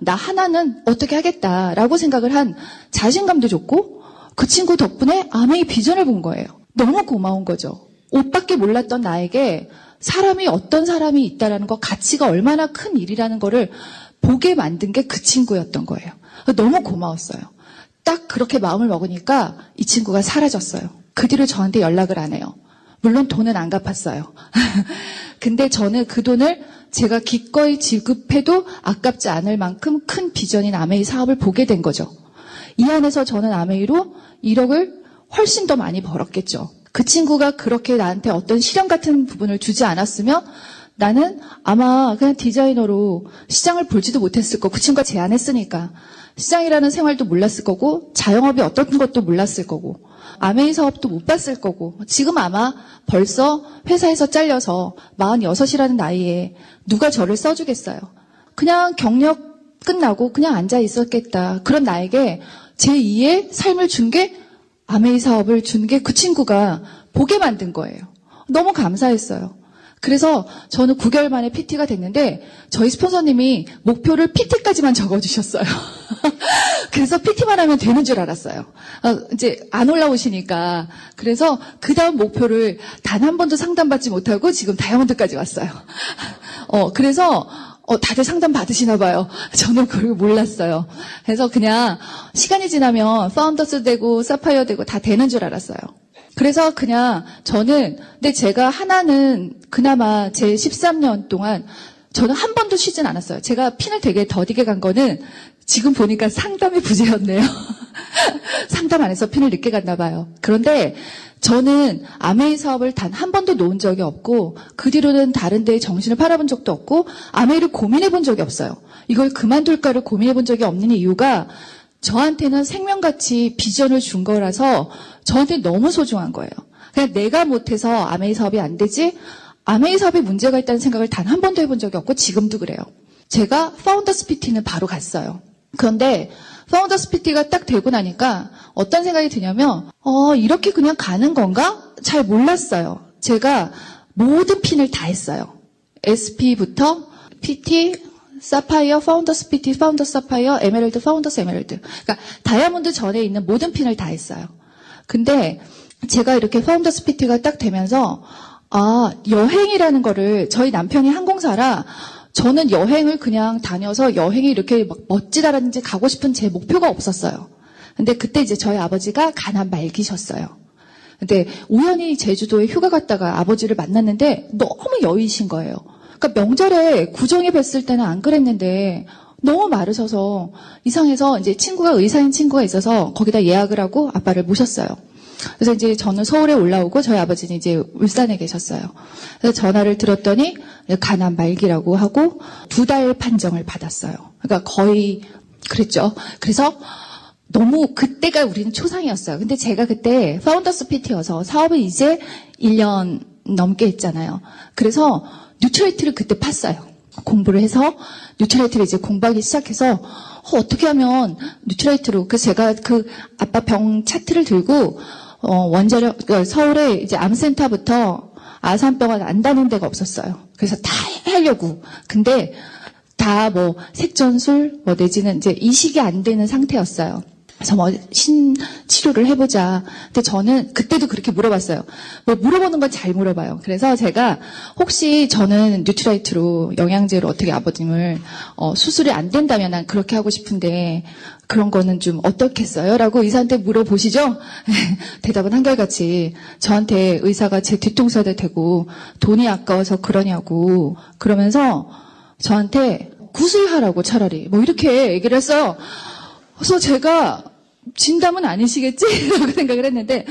A: 나 하나는 어떻게 하겠다라고 생각을 한 자신감도 좋고 그 친구 덕분에 아메이 비전을 본 거예요. 너무 고마운 거죠. 옷밖에 몰랐던 나에게 사람이 어떤 사람이 있다라는 거, 가치가 얼마나 큰 일이라는 거를 보게 만든 게 그 친구였던 거예요. 너무 고마웠어요. 딱 그렇게 마음을 먹으니까 이 친구가 사라졌어요. 그 뒤로 저한테 연락을 안 해요. 물론 돈은 안 갚았어요. 근데 저는 그 돈을 제가 기꺼이 지급해도 아깝지 않을 만큼 큰 비전인 아메이 사업을 보게 된 거죠. 이 안에서 저는 아메이로 1억을 훨씬 더 많이 벌었겠죠. 그 친구가 그렇게 나한테 어떤 시련 같은 부분을 주지 않았으면 나는 아마 그냥 디자이너로 시장을 볼지도 못했을 거고 그 친구가 제안했으니까 시장이라는 생활도 몰랐을 거고 자영업이 어떤 것도 몰랐을 거고 아메이 사업도 못 봤을 거고 지금 아마 벌써 회사에서 잘려서 46이라는 나이에 누가 저를 써주겠어요. 그냥 경력 끝나고 그냥 앉아 있었겠다. 그런 나에게 제2의 삶을 준 게 아메이 사업을 준 게 그 친구가 보게 만든 거예요. 너무 감사했어요. 그래서 저는 9개월 만에 PT가 됐는데 저희 스폰서님이 목표를 PT까지만 적어주셨어요. 그래서 PT만 하면 되는 줄 알았어요. 이제 안 올라오시니까. 그래서 그 다음 목표를 단 한 번도 상담받지 못하고 지금 다이아몬드까지 왔어요. 그래서 다들 상담 받으시나 봐요. 저는 그걸 몰랐어요. 그래서 그냥 시간이 지나면 파운더스 되고 사파이어 되고 다 되는 줄 알았어요. 그래서 그냥 근데 제가 하나는 그나마 제 13년 동안 저는 한 번도 쉬진 않았어요. 제가 핀을 되게 더디게 간 거는 지금 보니까 상담의 부재였네요. 상담 안 해서 핀을 늦게 갔나 봐요. 그런데 저는 아메이 사업을 단 한 번도 놓은 적이 없고 그 뒤로는 다른 데에 정신을 팔아본 적도 없고 아메이를 고민해 본 적이 없어요. 이걸 그만둘까를 고민해 본 적이 없는 이유가 저한테는 생명같이 비전을 준 거라서 저한테 너무 소중한 거예요. 그냥 내가 못해서 아메이 사업이 안 되지 아메이 사업에 문제가 있다는 생각을 단 한 번도 해본 적이 없고 지금도 그래요. 제가 파운더스 PT는 바로 갔어요. 그런데 파운더스 PT가 딱 되고 나니까 어떤 생각이 드냐면 이렇게 그냥 가는 건가? 잘 몰랐어요. 제가 모든 핀을 다 했어요. SP부터 PT, 사파이어, 파운더스 PT, 파운더스 사파이어, 에메랄드, 파운더스 에메랄드. 그러니까 다이아몬드 전에 있는 모든 핀을 다 했어요. 근데 제가 이렇게 파운더스 PT가 딱 되면서 여행이라는 거를 저희 남편이 항공사라 저는 여행을 그냥 다녀서 여행이 이렇게 막 멋지다라든지 가고 싶은 제 목표가 없었어요. 근데 그때 이제 저희 아버지가 가난 말기셨어요. 근데 우연히 제주도에 휴가 갔다가 아버지를 만났는데 너무 여의신 거예요. 그러니까 명절에 구정에 뵀을 때는 안 그랬는데 너무 마르셔서 이상해서 이제 의사인 친구가 있어서 거기다 예약을 하고 아빠를 모셨어요. 그래서 이제 저는 서울에 올라오고 저희 아버지는 이제 울산에 계셨어요. 그래서 전화를 들었더니 가난 말기라고 하고 2달 판정을 받았어요. 그러니까 거의 그랬죠. 그래서 너무 그때가 우리는 초상이었어요. 근데 제가 그때 파운더스 PT여서 사업을 이제 1년 넘게 했잖아요. 그래서 뉴트라이트를 그때 팠어요. 공부를 해서 뉴트라이트를 이제 공부하기 시작해서 어떻게 하면 뉴트라이트로 그래서 제가 그 아빠 병 차트를 들고 원자력 서울에 이제 암센터부터 아산병원 안 다는 데가 없었어요. 그래서 다 하려고. 근데 다 뭐 색전술 내지는 이제 이식이 안 되는 상태였어요. 그래서 치료를 해보자. 근데 저는 그때도 그렇게 물어봤어요. 물어보는 건 잘 물어봐요. 그래서 제가 혹시 저는 뉴트라이트로 영양제로 어떻게 아버님을 수술이 안 된다면 난 그렇게 하고 싶은데 그런 거는 좀 어떻겠어요? 라고 의사한테 물어보시죠? 대답은 한결같이 저한테 의사가 제 뒤통수에 대고 돈이 아까워서 그러냐고 그러면서 저한테 구술하라고 차라리 이렇게 얘기를 했어요. 그래서 제가 진담은 아니시겠지? 라고 생각을 했는데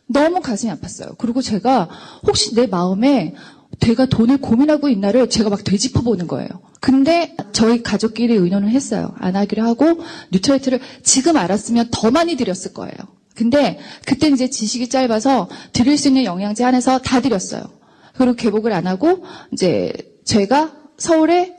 A: 너무 가슴이 아팠어요. 그리고 제가 혹시 내 마음에 내가 돈을 고민하고 있나를 제가 막 되짚어보는 거예요. 근데 저희 가족끼리 의논을 했어요. 안 하기로 하고 뉴트라이트를 지금 알았으면 더 많이 드렸을 거예요. 근데 그때 이제 지식이 짧아서 드릴 수 있는 영양제 안에서 다 드렸어요. 그리고 개복을 안 하고 이제 제가 서울에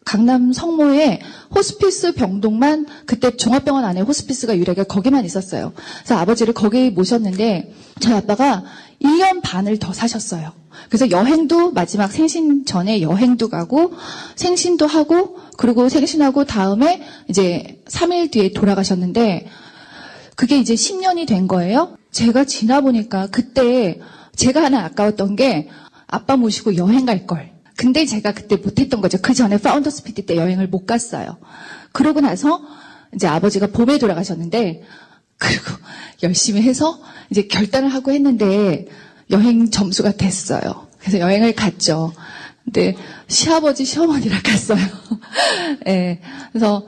A: 강남 성모에 호스피스 병동만 그때 종합병원 안에 호스피스가 유일하게 거기만 있었어요. 그래서 아버지를 거기 모셨는데 저희 아빠가 1년 반을 더 사셨어요. 그래서 여행도 마지막 생신 전에 여행도 가고 생신도 하고 그리고 생신하고 다음에 이제 3일 뒤에 돌아가셨는데 그게 이제 10년이 된 거예요. 제가 지나보니까 그때 제가 하나 아까웠던 게 아빠 모시고 여행 갈 걸. 근데 제가 그때 못했던 거죠. 그 전에 파운더스 PT 때 여행을 못 갔어요. 그러고 나서 이제 아버지가 봄에 돌아가셨는데 그리고 열심히 해서 이제 결단을 하고 했는데 여행 점수가 됐어요. 그래서 여행을 갔죠. 근데 시아버지 시어머니랑 갔어요. 네, 그래서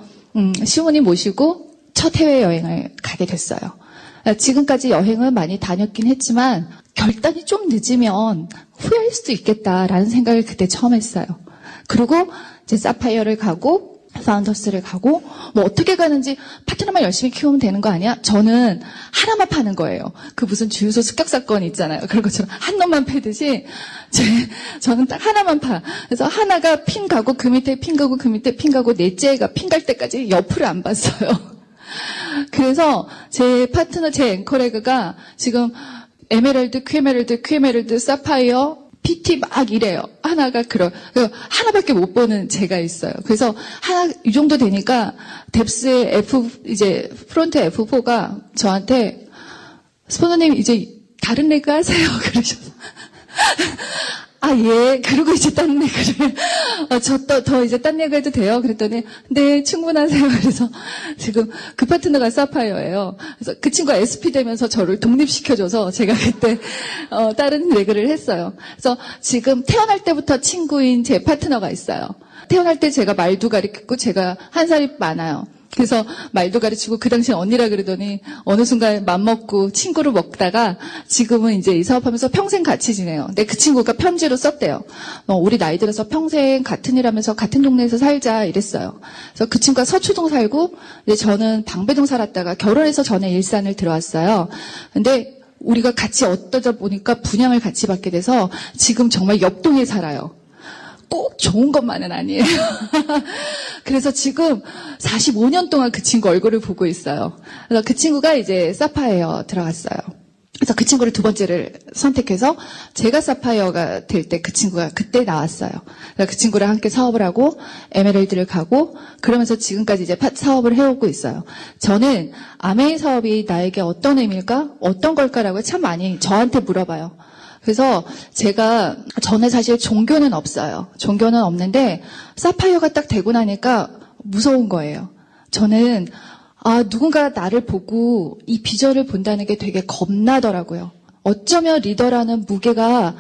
A: 시어머니 모시고 첫 해외여행을 가게 됐어요. 지금까지 여행은 많이 다녔긴 했지만 결단이 좀 늦으면 후회할 수도 있겠다라는 생각을 그때 처음 했어요. 그리고 이제 사파이어를 가고 파운더스를 가고 어떻게 가는지 파트너만 열심히 키우면 되는 거 아니야? 저는 하나만 파는 거예요. 그 무슨 주유소 습격 사건 있잖아요. 그런 것처럼 한 놈만 패듯이 저는 딱 하나만 파. 그래서 하나가 핀 가고 그 밑에 핀 가고 그 밑에 핀 가고 넷째가 핀 갈 때까지 옆을 안 봤어요. 그래서 제 파트너 제 앵커레그가 지금 에메랄드, 퀴에메랄드, 사파이어, PT 막 이래요. 하나가 하나밖에 못 보는 제가 있어요. 그래서 이 정도 되니까 뎁스의 프론트 F4가 저한테 스포너님 이제 다른 레그 하세요. 그러셔서. 예. 그리고 이제 딴 레그를, 더 이제 딴 레그 해도 돼요? 그랬더니, 네, 충분하세요. 그래서 지금 그 파트너가 사파이어예요. 그래서 그 친구가 SP 되면서 저를 독립시켜줘서 제가 그때, 다른 레그를 했어요. 그래서 지금 태어날 때부터 친구인 제 파트너가 있어요. 태어날 때 제가 말도 가르쳤고 제가 한 살이 많아요. 그래서 말도 가르치고 그 당시엔 언니라 그러더니 어느 순간 맘먹고 친구를 먹다가 지금은 이제 이 사업하면서 평생 같이 지내요. 근데 그 친구가 편지로 썼대요. 우리 나이 들어서 평생 같은 일 하면서 같은 동네에서 살자 이랬어요. 그래서 그 친구가 서초동 살고 이제 저는 방배동 살았다가 결혼해서 전에 일산을 들어왔어요. 근데 우리가 같이 어떠다 보니까 분양을 같이 받게 돼서 지금 정말 옆동에 살아요. 꼭 좋은 것만은 아니에요. 그래서 지금 45년 동안 그 친구 얼굴을 보고 있어요. 그래서 그 친구가 이제 사파이어 들어갔어요. 그래서 그 친구를 두 번째를 선택해서 제가 사파이어가 될 때 그 친구가 그때 나왔어요. 그래서 그 친구랑 함께 사업을 하고 에메랄드를 가고 그러면서 지금까지 이제 사업을 해오고 있어요. 저는 아메이 사업이 나에게 어떤 의미일까? 어떤 걸까라고 참 많이 저한테 물어봐요. 그래서 저는 사실 종교는 없어요. 종교는 없는데 사파이어가 딱 되고 나니까 무서운 거예요. 저는 누군가 나를 보고 이 비전을 본다는 게 되게 겁나더라고요. 어쩌면 리더라는 무게가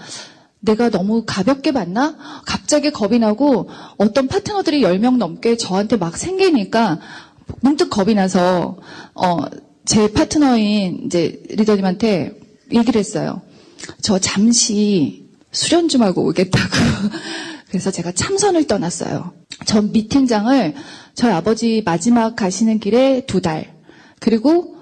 A: 내가 너무 가볍게 봤나? 갑자기 겁이 나고 어떤 파트너들이 10명 넘게 저한테 막 생기니까 문득 겁이 나서 제 파트너인 이제 리더님한테 얘기를 했어요. 저 잠시 수련 좀 하고 오겠다고. 그래서 제가 참선을 떠났어요. 전 미팅장을 저희 아버지 마지막 가시는 길에 2달. 그리고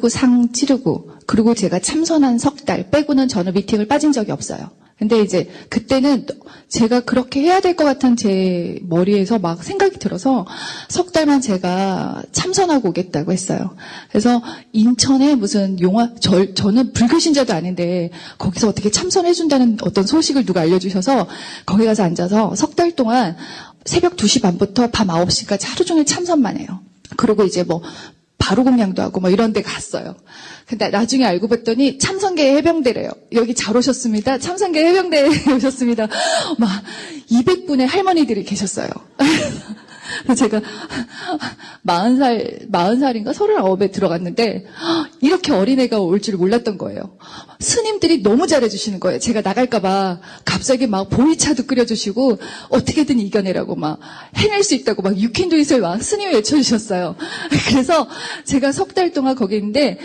A: 상 치르고, 그리고 제가 참선한 3달 빼고는 저는 미팅을 빠진 적이 없어요. 근데 이제 그때는 제가 그렇게 해야 될 것 같은 제 머리에서 막 생각이 들어서 3달만 제가 참선하고 오겠다고 했어요. 그래서 인천에 무슨 저는 불교신자도 아닌데 거기서 어떻게 참선해준다는 어떤 소식을 누가 알려주셔서 거기 가서 앉아서 3달 동안 새벽 2시 반부터 밤 9시까지 하루 종일 참선만 해요. 그리고 이제 바로 공양도 하고 이런 데 갔어요. 근데 나중에 알고 봤더니 참선계 해병대래요. 여기 잘 오셨습니다. 참선계 해병대에 오셨습니다. 막 200분의 할머니들이 계셨어요. 그래서 제가 40살인가 39에 들어갔는데 이렇게 어린애가 올 줄 몰랐던 거예요. 스님들이 너무 잘해주시는 거예요. 제가 나갈까봐 갑자기 막 보이차도 끓여주시고 어떻게든 이겨내라고 막 해낼 수 있다고 막 You can do it을 막 스님이 외쳐주셨어요. 그래서 제가 3달 동안 거기 있는데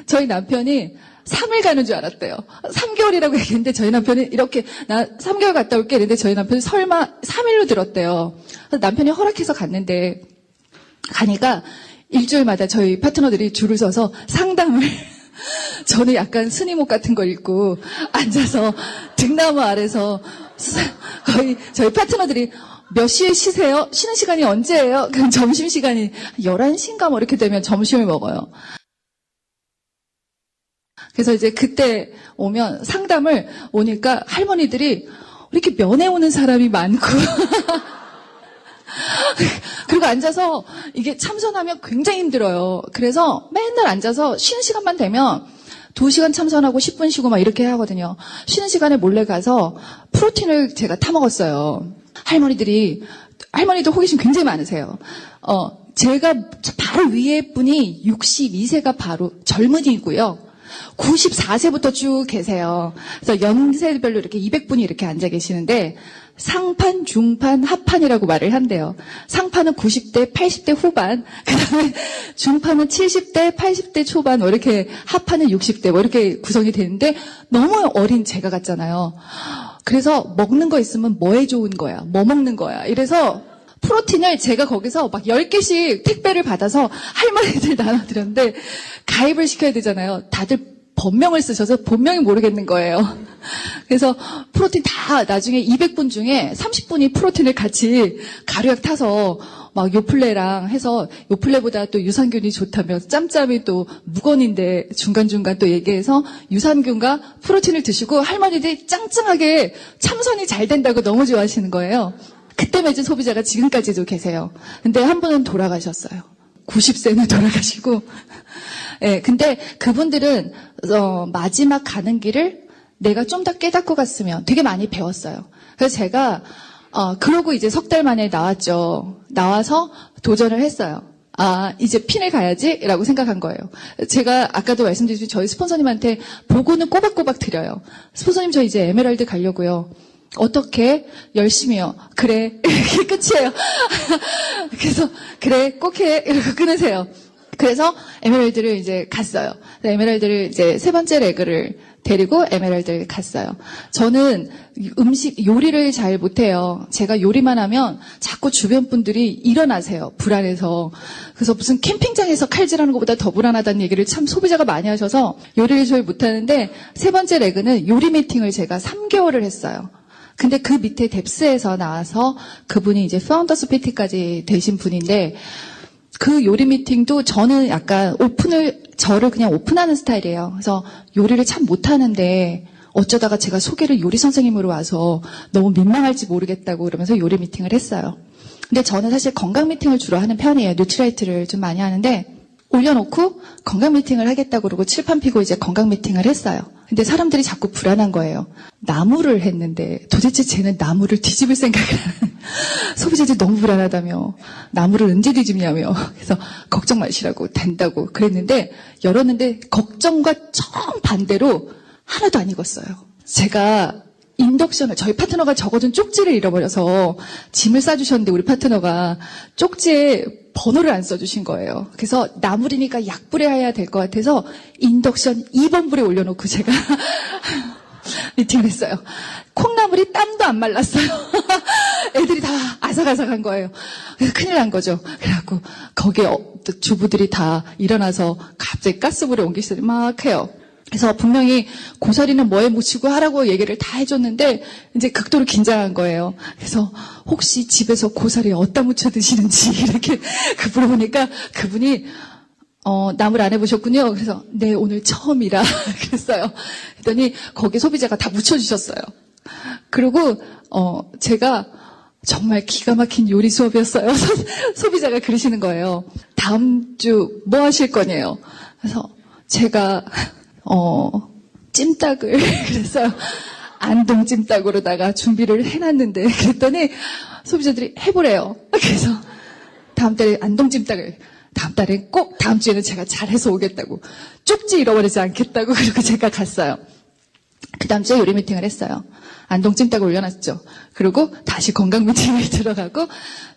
A: 저희 남편이 3일 가는 줄 알았대요. 3개월이라고 얘기했는데 저희 남편이 이렇게 나 3개월 갔다 올게 했는데 저희 남편이 설마 3일로 들었대요. 그래서 남편이 허락해서 갔는데 가니까 일주일마다 저희 파트너들이 줄을 서서 상담을 저는 약간 스님 옷 같은 걸 입고 앉아서 등나무 아래서 거의 저희 파트너들이 몇 시에 쉬세요? 쉬는 시간이 언제예요? 그럼 점심시간이 11시인가 이렇게 되면 점심을 먹어요. 그래서 이제 그때 오면 상담을 오니까 할머니들이 이렇게 면회 오는 사람이 많고 그리고 앉아서 이게 참선하면 굉장히 힘들어요. 그래서 맨날 앉아서 쉬는 시간만 되면 2시간 참선하고 10분 쉬고 막 이렇게 하거든요. 쉬는 시간에 몰래 가서 프로틴을 제가 타먹었어요. 할머니도 호기심 굉장히 많으세요. 제가 바로 위에 분이 62세가 바로 젊은이고요. 94세부터 쭉 계세요. 그래서 연세별로 이렇게 200분이 이렇게 앉아 계시는데 상판, 중판, 하판이라고 말을 한대요. 상판은 90대, 80대 후반, 그다음에 중판은 70대, 80대 초반, 이렇게 하판은 60대, 이렇게 구성이 되는데 너무 어린 제가 같잖아요. 그래서 먹는 거 있으면 뭐에 좋은 거야? 뭐 먹는 거야? 이래서 프로틴을 제가 거기서 막 10개씩 택배를 받아서 할머니들 나눠드렸는데 가입을 시켜야 되잖아요. 다들 본명을 쓰셔서 본명이 모르겠는 거예요. 그래서 프로틴 다 나중에 200분 중에 30분이 프로틴을 같이 가루약 타서 막 요플레랑 해서 요플레보다 또 유산균이 좋다며 짬짬이 또 무건인데 중간중간 또 얘기해서 유산균과 프로틴을 드시고 할머니들이 짱짱하게 참선이 잘 된다고 너무 좋아하시는 거예요. 그때 맺은 소비자가 지금까지도 계세요. 근데 한 분은 돌아가셨어요. 90세는 돌아가시고. 예, 근데 그분들은 마지막 가는 길을 내가 좀 더 깨닫고 갔으면 되게 많이 배웠어요. 그래서 제가 그러고 이제 3달 만에 나왔죠. 나와서 도전을 했어요. 이제 핀을 가야지라고 생각한 거예요. 제가 아까도 말씀드렸듯이 저희 스폰서님한테 보고는 꼬박꼬박 드려요. 스폰서님 저 이제 에메랄드 가려고요. 어떻게? 열심히요. 그래. 이게 끝이에요. 그래서 그래 꼭 해. 이러고 끊으세요. 그래서 에메랄드를 이제 갔어요. 에메랄드를 이제 세 번째 레그를 데리고 에메랄드를 갔어요. 저는 요리를 잘 못해요. 제가 요리만 하면 자꾸 주변 분들이 일어나세요. 불안해서. 그래서 무슨 캠핑장에서 칼질하는 것보다 더 불안하다는 얘기를 참 소비자가 많이 하셔서 요리를 잘 못하는데 세 번째 레그는 요리 미팅을 제가 3개월을 했어요. 근데 그 밑에 뎁스에서 나와서 그분이 이제 파운더스 PT까지 되신 분인데 그 요리 미팅도 저는 약간 저를 그냥 오픈하는 스타일이에요. 그래서 요리를 참 못하는데 어쩌다가 제가 소개를 요리 선생님으로 와서 너무 민망할지 모르겠다고 그러면서 요리 미팅을 했어요. 근데 저는 사실 건강 미팅을 주로 하는 편이에요. 뉴트라이트를 좀 많이 하는데 올려놓고 건강 미팅을 하겠다고 그러고 칠판 피고 이제 건강 미팅을 했어요. 근데 사람들이 자꾸 불안한 거예요. 나무를 했는데 도대체 쟤는 나무를 뒤집을 생각을 하는 소비자들이 너무 불안하다며 나무를 언제 뒤집냐며 그래서 걱정 마시라고 된다고 그랬는데 열었는데 걱정과 정반대로 하나도 안 익었어요. 제가 인덕션을 저희 파트너가 적어준 쪽지를 잃어버려서 짐을 싸주셨는데 우리 파트너가 쪽지에 번호를 안 써주신 거예요. 그래서 나물이니까 약불에 해야 될 것 같아서 인덕션 2번 불에 올려놓고 제가 미팅을 했어요. 콩나물이 땀도 안 말랐어요. 애들이 다 아삭아삭한 거예요. 그래서 큰일 난 거죠. 그래갖고 거기에 주부들이 다 일어나서 갑자기 가스불에 옮기시더니 막 해요. 그래서 분명히 고사리는 뭐에 묻히고 하라고 얘기를 다 해줬는데 이제 극도로 긴장한 거예요. 그래서 혹시 집에서 고사리 어디다 묻혀 드시는지 이렇게 물어보니까 그분이 나물 안 해보셨군요. 그래서 네 오늘 처음이라 그랬어요. 그랬더니 거기 소비자가 다 묻혀주셨어요. 그리고 제가 정말 기가 막힌 요리 수업이었어요. 소비자가 그러시는 거예요. 다음 주 뭐 하실 거냐요. 그래서 제가 찜닭을 그랬어요. 안동 찜닭으로다가 준비를 해놨는데 그랬더니 소비자들이 해보래요. 그래서 다음 달에 안동 찜닭을 다음 달에 꼭 다음 주에는 제가 잘해서 오겠다고 쪽지 잃어버리지 않겠다고 그리고 제가 갔어요. 그 다음 주에 요리 미팅을 했어요. 안동 찜닭을 올려놨죠. 그리고 다시 건강 미팅을 들어가고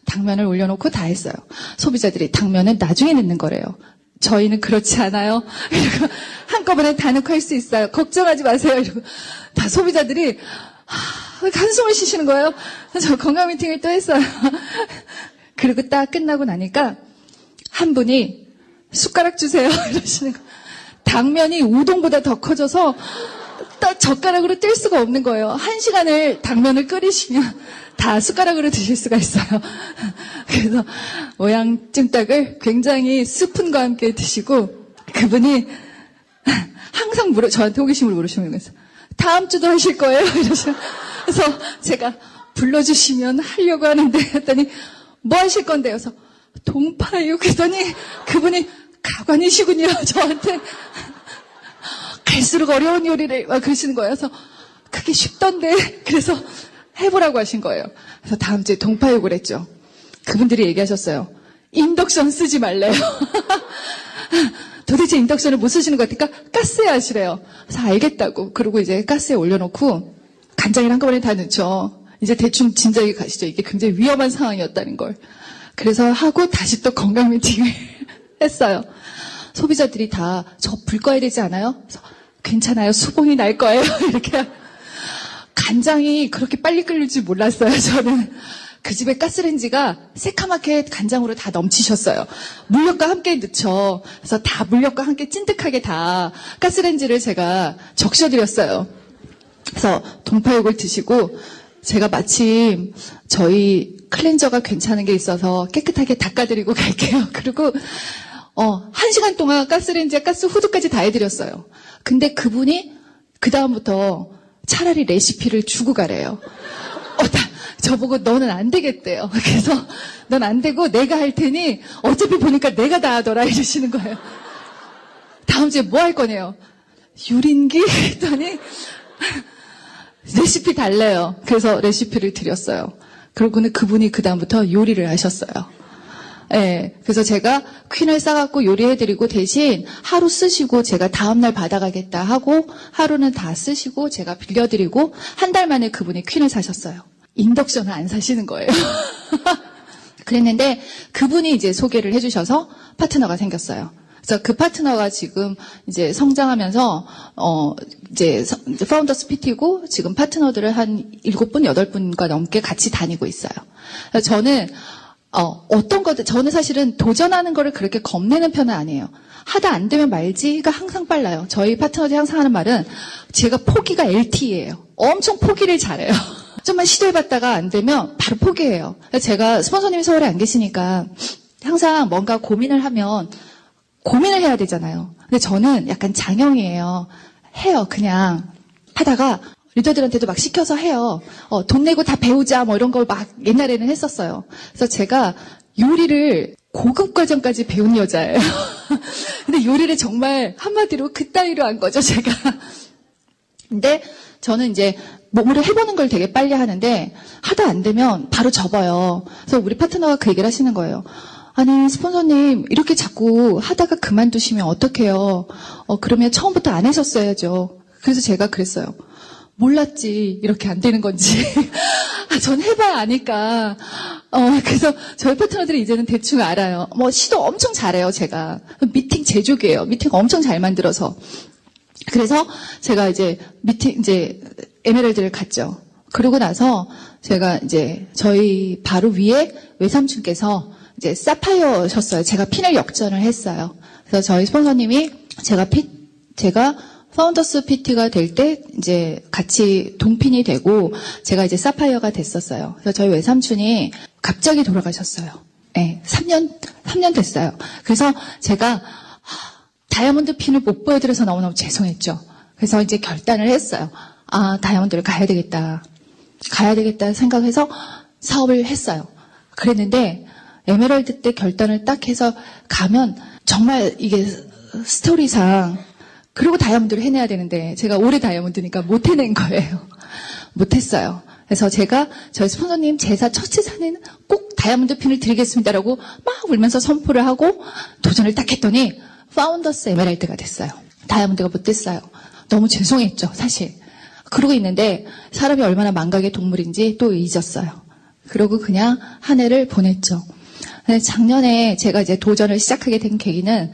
A: 당면을 올려놓고 다 했어요. 소비자들이 당면은 나중에 넣는 거래요. 저희는 그렇지 않아요. 이러고 한꺼번에 다 넣고 할 수 있어요. 걱정하지 마세요. 이러고 다 소비자들이 한숨을 쉬시는 거예요. 저 건강 미팅을 또 했어요. 그리고 딱 끝나고 나니까 한 분이 숟가락 주세요. 이러시는 거예요. 당면이 우동보다 더 커져서 딱 젓가락으로 뗄 수가 없는 거예요. 1시간을 당면을 끓이시면 다 숟가락으로 드실 수가 있어요. 그래서 모양 찜닭을 굉장히 스푼과 함께 드시고 그분이 항상 저한테 호기심을 물으시는 거예요. 다음 주도 하실 거예요? 이러시면 그래서 제가 불러주시면 하려고 하는데 했더니 뭐 하실 건데요? 그래서 동파육 그랬더니 그분이 가관이시군요. 저한테 갈수록 어려운 요리를 그러시는 거예요. 그래서 그게 쉽던데 그래서 해보라고 하신 거예요. 그래서 다음 주에 동파육을 했죠. 그분들이 얘기하셨어요. 인덕션 쓰지 말래요. 도대체 인덕션을 못 쓰시는 것 같으니까 가스에 하시래요. 그래서 알겠다고. 그리고 이제 가스에 올려놓고 간장을 한꺼번에 다 넣죠. 이제 대충 진작에 가시죠. 이게 굉장히 위험한 상황이었다는 걸. 그래서 하고 다시 또 건강 미팅을 했어요. 소비자들이 다 저 불 꺼야 되지 않아요? 그래서 괜찮아요. 수봉이 날 거예요. 이렇게. 간장이 그렇게 빨리 끓일 줄 몰랐어요. 저는. 그 집에 가스레인지가 새카맣게 간장으로 다 넘치셨어요. 물엿과 함께 넣죠. 그래서 다 물엿과 함께 찐득하게 다 가스레인지를 제가 적셔드렸어요. 그래서 동파육을 드시고 제가 마침 저희 클렌저가 괜찮은 게 있어서 깨끗하게 닦아드리고 갈게요. 그리고 1시간 동안 가스레인지에 가스 후드까지 다 해드렸어요. 근데 그분이 그 다음부터 차라리 레시피를 주고 가래요. 저보고 너는 안 되겠대요. 그래서 넌 안 되고 내가 할 테니 어차피 보니까 내가 다 하더라 이러시는 거예요. 다음 주에 뭐 할 거네요. 유린기 했더니 레시피 달래요. 그래서 레시피를 드렸어요. 그러고는 그분이 그 다음부터 요리를 하셨어요. 네, 그래서 제가 퀸을 싸갖고 요리해드리고 대신 하루 쓰시고 제가 다음날 받아가겠다 하고 하루는 다 쓰시고 제가 빌려드리고 한 달 만에 그분이 퀸을 사셨어요. 인덕션을 안 사시는 거예요. 그랬는데 그분이 이제 소개를 해주셔서 파트너가 생겼어요. 그래서 그 파트너가 지금 이제 성장하면서 이제 파운더스 PT고 지금 파트너들을 한 7분, 8분과 넘게 같이 다니고 있어요. 그래서 저는 저는 사실은 도전하는 거를 그렇게 겁내는 편은 아니에요. 하다 안 되면 말지가 항상 빨라요. 저희 파트너들이 항상 하는 말은 제가 포기가 LTE예요. 엄청 포기를 잘해요. 좀만 시도해봤다가 안 되면 바로 포기해요. 제가 스폰서님이 서울에 안 계시니까 항상 뭔가 고민을 하면 고민을 해야 되잖아요. 근데 저는 약간 장형이에요. 해요. 그냥 하다가 리더들한테도 막 시켜서 해요. 돈 내고 다 배우자 뭐 이런 걸 막 옛날에는 했었어요. 그래서 제가 요리를 고급 과정까지 배운 여자예요. 근데 요리를 정말 한마디로 그따위로 한 거죠, 제가. 근데 저는 이제 뭐를 해보는 걸 되게 빨리 하는데 하다 안 되면 바로 접어요. 그래서 우리 파트너가 그 얘기를 하시는 거예요. 아니 스폰서님 이렇게 자꾸 하다가 그만두시면 어떡해요. 그러면 처음부터 안 하셨어야죠. 그래서 제가 그랬어요. 몰랐지 이렇게 안 되는 건지. 전 해봐야 아니까. 그래서 저희 파트너들이 이제는 대충 알아요. 뭐 시도 엄청 잘해요 제가. 미팅 제조기예요. 미팅 엄청 잘 만들어서. 그래서 제가 이제 에메랄드를 갔죠. 그러고 나서 제가 이제 저희 바로 위에 외삼촌께서 이제 사파이어셨어요. 제가 핀을 역전을 했어요. 그래서 저희 스폰서님이 제가 파운더스 PT가 될 때 이제 같이 동핀이 되고 제가 이제 사파이어가 됐었어요. 그래서 저희 외삼촌이 갑자기 돌아가셨어요. 네, 3년 됐어요. 그래서 제가 다이아몬드 핀을 못 보여드려서 너무너무 죄송했죠. 그래서 이제 결단을 했어요. 다이아몬드를 가야 되겠다 생각해서 사업을 했어요. 그랬는데 에메랄드 때 결단을 딱 해서 가면 정말 이게 스토리상 그리고 다이아몬드를 해내야 되는데 제가 올해 다이아몬드니까 못 해낸 거예요. 못했어요. 그래서 제가 저희 스폰서님 제사 첫 제사는 꼭 다이아몬드 핀을 드리겠습니다라고 막 울면서 선포를 하고 도전을 딱 했더니 파운더스 에메랄드가 됐어요. 다이아몬드가 못 됐어요. 너무 죄송했죠, 사실. 그러고 있는데 사람이 얼마나 망각의 동물인지 또 잊었어요. 그러고 그냥 한 해를 보냈죠. 작년에 제가 이제 도전을 시작하게 된 계기는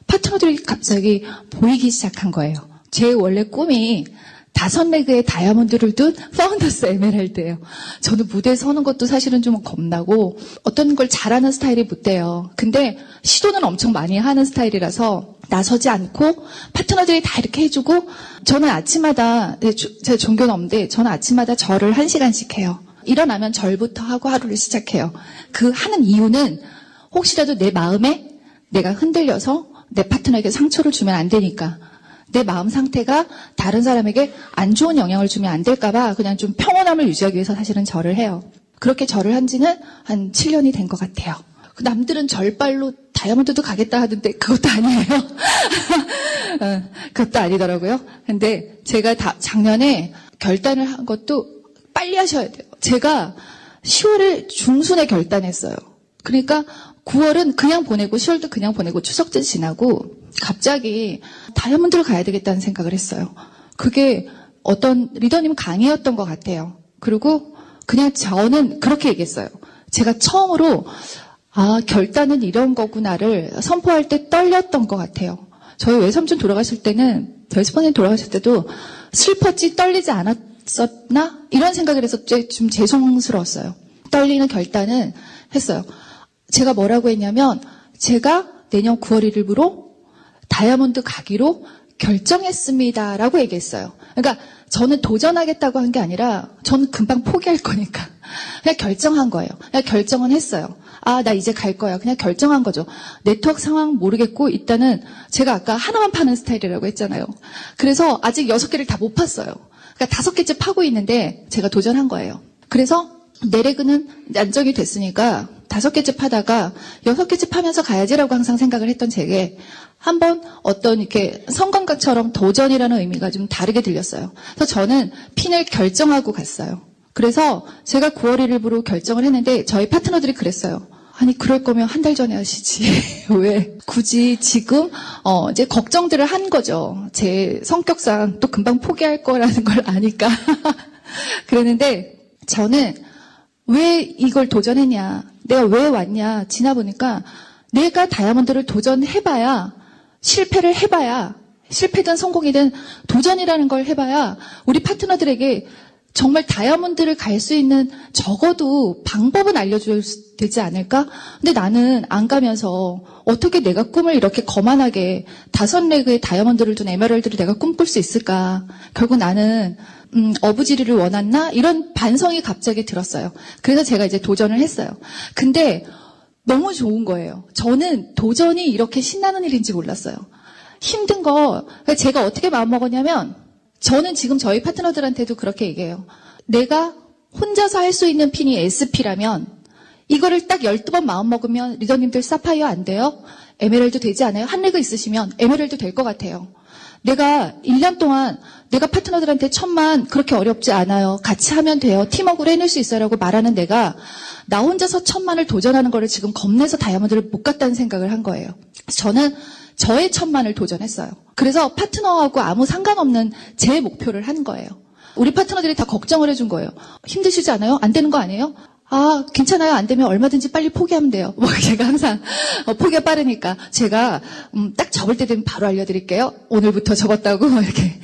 A: 파트너들이 갑자기 보이기 시작한 거예요. 제 원래 꿈이 5레그의 다이아몬드를 둔 파운더스 에메랄드예요. 저는 무대에 서는 것도 사실은 좀 겁나고 어떤 걸 잘하는 스타일이 못 돼요. 근데 시도는 엄청 많이 하는 스타일이라서 나서지 않고 파트너들이 다 이렇게 해주고 저는 아침마다 제 종교는 없는데 저는 아침마다 절을 1시간씩 해요. 일어나면 절부터 하고 하루를 시작해요. 그 하는 이유는 혹시라도 내 마음에 내가 흔들려서 내 파트너에게 상처를 주면 안 되니까 내 마음 상태가 다른 사람에게 안 좋은 영향을 주면 안 될까봐 그냥 좀 평온함을 유지하기 위해서 사실은 절을 해요. 그렇게 절을 한 지는 한 7년이 된 것 같아요. 남들은 절발로 다이아몬드도 가겠다 하던데 그것도 아니에요. 그것도 아니더라고요. 근데 제가 작년에 결단을 한 것도 빨리 하셔야 돼요. 제가 10월에 중순에 결단했어요. 그러니까 9월은 그냥 보내고 10월도 그냥 보내고 추석도 지나고 갑자기 다이아몬드를 가야 되겠다는 생각을 했어요. 그게 어떤 리더님 강의였던 것 같아요. 그리고 그냥 저는 그렇게 얘기했어요. 제가 처음으로 결단은 이런 거구나를 선포할 때 떨렸던 것 같아요. 저희 외삼촌 돌아가실 때는 저희 스폰서님 돌아가실 때도 슬펐지 떨리지 않았었나? 이런 생각을 해서 좀 죄송스러웠어요. 떨리는 결단은 했어요. 제가 뭐라고 했냐면 제가 내년 9월 1일부로 다이아몬드 가기로 결정했습니다라고 얘기했어요. 그러니까 저는 도전하겠다고 한 게 아니라 저는 금방 포기할 거니까 그냥 결정한 거예요. 그냥 결정은 했어요. 나 이제 갈 거야. 그냥 결정한 거죠. 네트워크 상황 모르겠고 일단은 제가 아까 하나만 파는 스타일이라고 했잖아요. 그래서 아직 6개를 다 못 팠어요. 그러니까 5개째 파고 있는데 제가 도전한 거예요. 그래서 내레그는 안정이 됐으니까 5개째 파다가 6개째 파면서 가야지라고 항상 생각을 했던 제게 한번 어떤 이렇게 성감각처럼 도전이라는 의미가 좀 다르게 들렸어요. 그래서 저는 핀을 결정하고 갔어요. 그래서 제가 9월 1일부로 결정을 했는데 저희 파트너들이 그랬어요. 아니 그럴 거면 한 달 전에 하시지. 왜 굳이 지금 이제 걱정들을 한 거죠. 제 성격상 또 금방 포기할 거라는 걸 아니까. 그랬는데 저는 왜 이걸 도전했냐. 내가 왜 왔냐 지나보니까 내가 다이아몬드를 도전해봐야 실패를 해봐야 실패든 성공이든 도전이라는 걸 해봐야 우리 파트너들에게 정말 다이아몬드를 갈 수 있는 적어도 방법은 알려줘야 되지 않을까? 근데 나는 안 가면서 어떻게 내가 꿈을 이렇게 거만하게 5레그의 다이아몬드를 둔 에메랄드를 내가 꿈꿀 수 있을까? 결국 나는 어부지리를 원했나? 이런 반성이 갑자기 들었어요. 그래서 제가 이제 도전을 했어요. 근데 너무 좋은 거예요. 저는 도전이 이렇게 신나는 일인지 몰랐어요. 힘든 거 제가 어떻게 마음먹었냐면 저는 지금 저희 파트너들한테도 그렇게 얘기해요. 내가 혼자서 할 수 있는 핀이 SP라면 이거를 딱 12번 마음먹으면 리더님들 사파이어 안 돼요? 에메랄드 되지 않아요? 한 레그 있으시면 에메랄드 될 것 같아요. 내가 1년 동안 내가 파트너들한테 1000만 그렇게 어렵지 않아요. 같이 하면 돼요. 팀워크로 해낼 수 있어요. 라고 말하는 내가 나 혼자서 1000만을 도전하는 거를 지금 겁내서 다이아몬드를 못 갔다는 생각을 한 거예요. 저는 저의 1000만을 도전했어요. 그래서 파트너하고 아무 상관없는 제 목표를 한 거예요. 우리 파트너들이 다 걱정을 해준 거예요. 힘드시지 않아요? 안 되는 거 아니에요? 아, 괜찮아요. 안 되면 얼마든지 빨리 포기하면 돼요. 제가 항상 포기가 빠르니까 제가 딱 접을 때 되면 바로 알려드릴게요. 오늘부터 접었다고 이렇게.